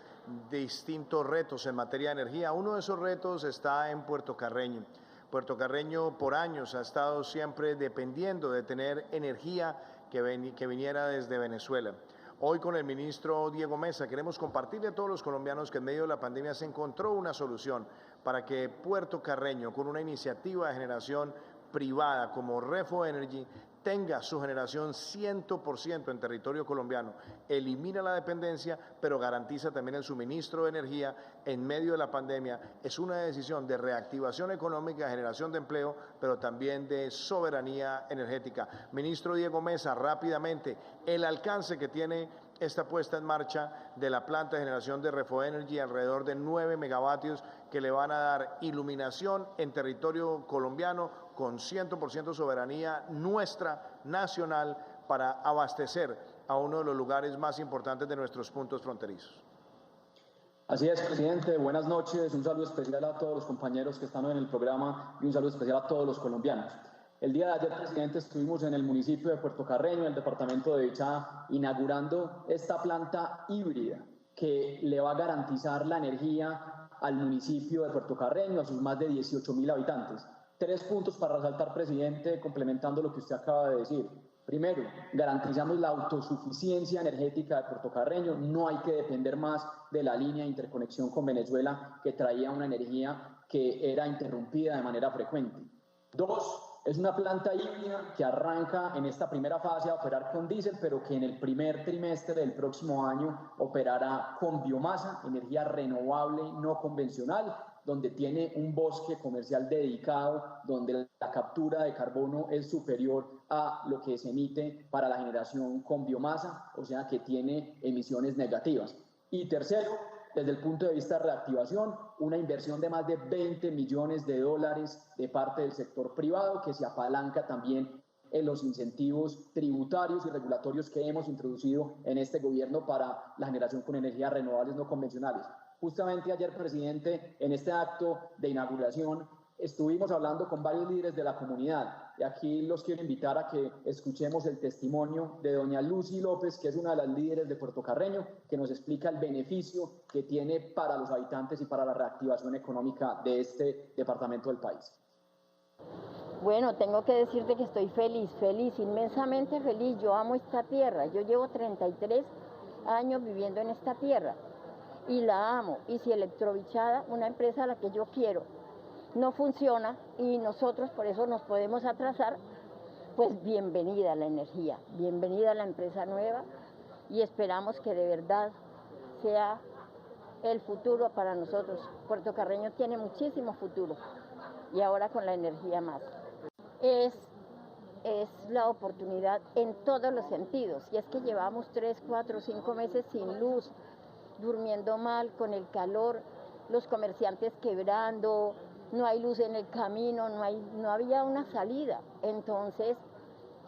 distintos retos en materia de energía. Uno de esos retos está en Puerto Carreño. Puerto Carreño por años ha estado siempre dependiendo de tener energía que viniera desde Venezuela. Hoy con el ministro Diego Mesa queremos compartirle a todos los colombianos que en medio de la pandemia se encontró una solución para que Puerto Carreño, con una iniciativa de generación privada como Refo Energy, tenga su generación 100% en territorio colombiano, elimina la dependencia, pero garantiza también el suministro de energía en medio de la pandemia. Es una decisión de reactivación económica, generación de empleo, pero también de soberanía energética. Ministro Diego Mesa, rápidamente, el alcance que tiene esta puesta en marcha de la planta de generación de Refo Energy, alrededor de 9 megavatios que le van a dar iluminación en territorio colombiano con 100% soberanía nuestra, nacional, para abastecer a uno de los lugares más importantes de nuestros puntos fronterizos. Así es, presidente. Buenas noches. Un saludo especial a todos los compañeros que están hoy en el programa y un saludo especial a todos los colombianos. El día de ayer, presidente, estuvimos en el municipio de Puerto Carreño, en el departamento de Bichá, inaugurando esta planta híbrida que le va a garantizar la energía al municipio de Puerto Carreño, a sus más de 18.000 habitantes. 3 puntos para resaltar, presidente, complementando lo que usted acaba de decir. Primero, garantizamos la autosuficiencia energética de Puerto Carreño. No hay que depender más de la línea de interconexión con Venezuela, que traía una energía que era interrumpida de manera frecuente. 2, es una planta híbrida que arranca en esta primera fase a operar con diésel, pero que en el primer trimestre del próximo año operará con biomasa, energía renovable no convencional, donde tiene un bosque comercial dedicado, donde la captura de carbono es superior a lo que se emite para la generación con biomasa, o sea que tiene emisiones negativas. Y tercero, desde el punto de vista de reactivación, una inversión de más de 20 millones de dólares de parte del sector privado que se apalanca también en los incentivos tributarios y regulatorios que hemos introducido en este gobierno para la generación con energías renovables no convencionales. Justamente ayer, presidente, en este acto de inauguración estuvimos hablando con varios líderes de la comunidad y aquí los quiero invitar a que escuchemos el testimonio de doña Lucy López, que es una de las líderes de Puerto Carreño, que nos explica el beneficio que tiene para los habitantes y para la reactivación económica de este departamento del país. Bueno, tengo que decirte que estoy feliz, inmensamente feliz. Yo amo esta tierra, yo llevo 33 años viviendo en esta tierra y la amo. Y si Electrobichada, una empresa a la que yo quiero, no funciona y nosotros por eso nos podemos atrasar, pues bienvenida a la energía, bienvenida a la empresa nueva y esperamos que de verdad sea el futuro para nosotros. Puerto Carreño tiene muchísimo futuro y ahora con la energía más. Es la oportunidad en todos los sentidos y es que llevamos 3, 4, 5 meses sin luz, durmiendo mal con el calor, los comerciantes quebrando, no hay luz en el camino, no había una salida. Entonces,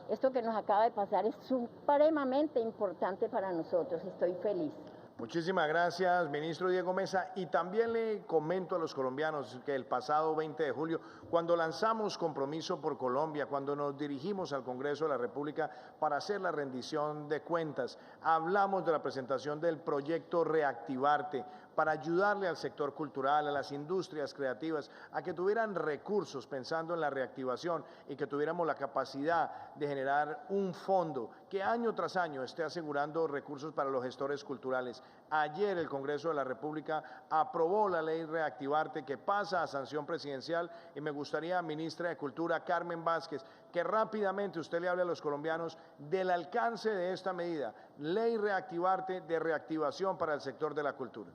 esto que nos acaba de pasar es supremamente importante para nosotros. Estoy feliz. Muchísimas gracias, ministro Diego Mesa. Y también le comento a los colombianos que el pasado 20 de julio, cuando lanzamos Compromiso por Colombia, cuando nos dirigimos al Congreso de la República para hacer la rendición de cuentas, hablamos de la presentación del proyecto Reactivarte, para ayudarle al sector cultural, a las industrias creativas, a que tuvieran recursos pensando en la reactivación y que tuviéramos la capacidad de generar un fondo que año tras año esté asegurando recursos para los gestores culturales. Ayer el Congreso de la República aprobó la ley Reactivarte que pasa a sanción presidencial y me gustaría, ministra de Cultura, Carmen Vázquez, que rápidamente usted le hable a los colombianos del alcance de esta medida, ley Reactivarte de reactivación para el sector de la cultura.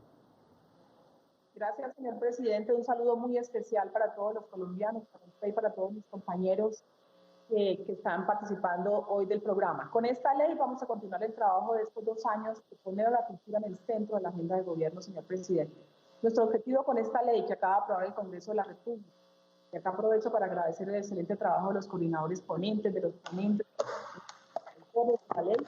Gracias, señor presidente. Un saludo muy especial para todos los colombianos, para usted y para todos mis compañeros. que están participando hoy del programa. Con esta ley vamos a continuar el trabajo de estos 2 años de poner a la cultura en el centro de la agenda de gobierno, señor presidente. Nuestro objetivo con esta ley que acaba de aprobar el Congreso de la República, y acá aprovecho para agradecer el excelente trabajo de los coordinadores ponentes, de los ponentes, de la ley,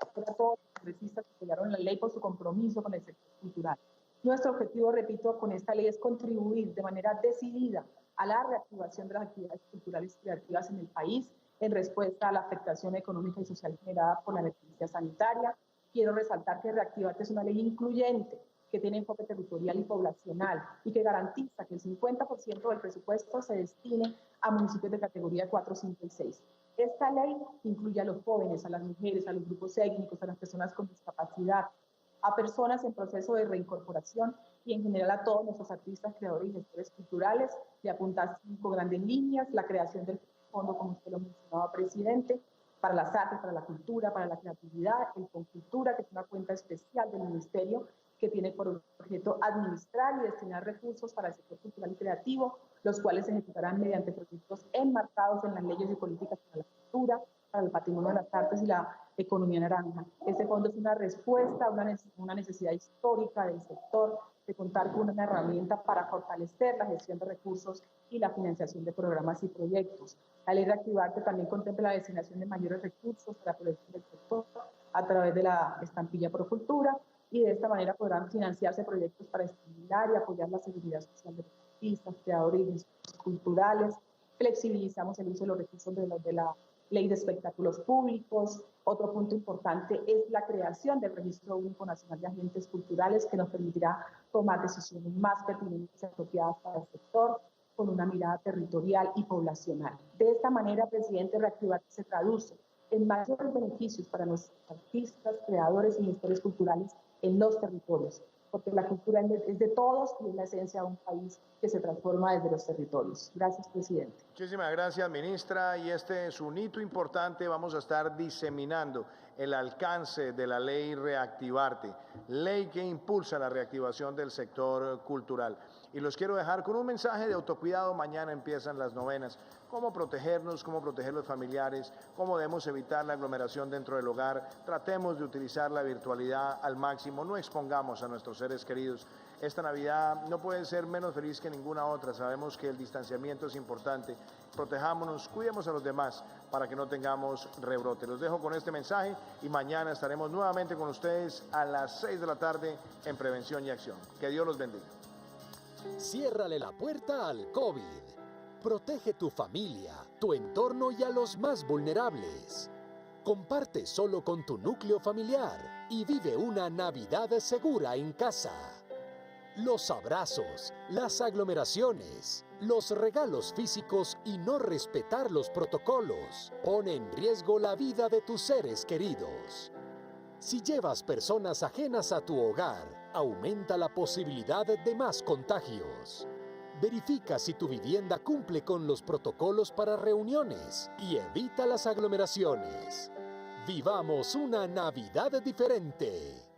a todos los congresistas que apoyaron la ley por su compromiso con el sector cultural. Nuestro objetivo, repito, con esta ley es contribuir de manera decidida a la reactivación de las actividades culturales y creativas en el país en respuesta a la afectación económica y social generada por la emergencia sanitaria. Quiero resaltar que Reactivarte es una ley incluyente que tiene enfoque territorial y poblacional y que garantiza que el 50% del presupuesto se destine a municipios de categoría 4, 5 y 6. Esta ley incluye a los jóvenes, a las mujeres, a los grupos étnicos, a las personas con discapacidad, a personas en proceso de reincorporación y en general a todos nuestros artistas, creadores y gestores culturales. Le apunta 5 grandes líneas: la creación del fondo, como usted lo mencionaba, presidente, para las artes, para la cultura, para la creatividad, el Concultura, que es una cuenta especial del Ministerio que tiene por objeto administrar y destinar recursos para el sector cultural y creativo, los cuales se ejecutarán mediante proyectos enmarcados en las leyes y políticas para la cultura, para el patrimonio de las artes y la economía naranja. Este fondo es una respuesta a una necesidad histórica del sector de contar con una herramienta para fortalecer la gestión de recursos y la financiación de programas y proyectos. La ley Reactivarte también contempla la destinación de mayores recursos para la proyección del sector a través de la estampilla Procultura, y de esta manera podrán financiarse proyectos para estimular y apoyar la seguridad social de los artistas, creadores y gestores culturales. Flexibilizamos el uso de los recursos de la ley de espectáculos públicos. Otro punto importante es la creación del Registro Único Nacional de Agentes Culturales, que nos permitirá tomar decisiones más pertinentes y apropiadas para el sector, con una mirada territorial y poblacional. De esta manera, presidente, Reactivarte se traduce en mayores beneficios para nuestros artistas, creadores y gestores culturales en los territorios, porque la cultura es de todos y es la esencia de un país que se transforma desde los territorios. Gracias, presidente. Muchísimas gracias, ministra. Y este es un hito importante. Vamos a estar diseminando el alcance de la ley Reactivarte, ley que impulsa la reactivación del sector cultural. Y los quiero dejar con un mensaje de autocuidado. Mañana empiezan las novenas. Cómo protegernos, cómo proteger los familiares, cómo debemos evitar la aglomeración dentro del hogar. Tratemos de utilizar la virtualidad al máximo. No expongamos a nuestros seres queridos. Esta Navidad no puede ser menos feliz que ninguna otra. Sabemos que el distanciamiento es importante. Protejámonos, cuidemos a los demás para que no tengamos rebrote. Los dejo con este mensaje y mañana estaremos nuevamente con ustedes a las 6 de la tarde en Prevención y Acción. Que Dios los bendiga. Ciérrale la puerta al COVID. Protege tu familia, tu entorno y a los más vulnerables. Comparte solo con tu núcleo familiar y vive una Navidad segura en casa. Los abrazos, las aglomeraciones, los regalos físicos y no respetar los protocolos ponen en riesgo la vida de tus seres queridos. Si llevas personas ajenas a tu hogar, aumenta la posibilidad de más contagios. Verifica si tu vivienda cumple con los protocolos para reuniones y evita las aglomeraciones. Vivamos una Navidad diferente.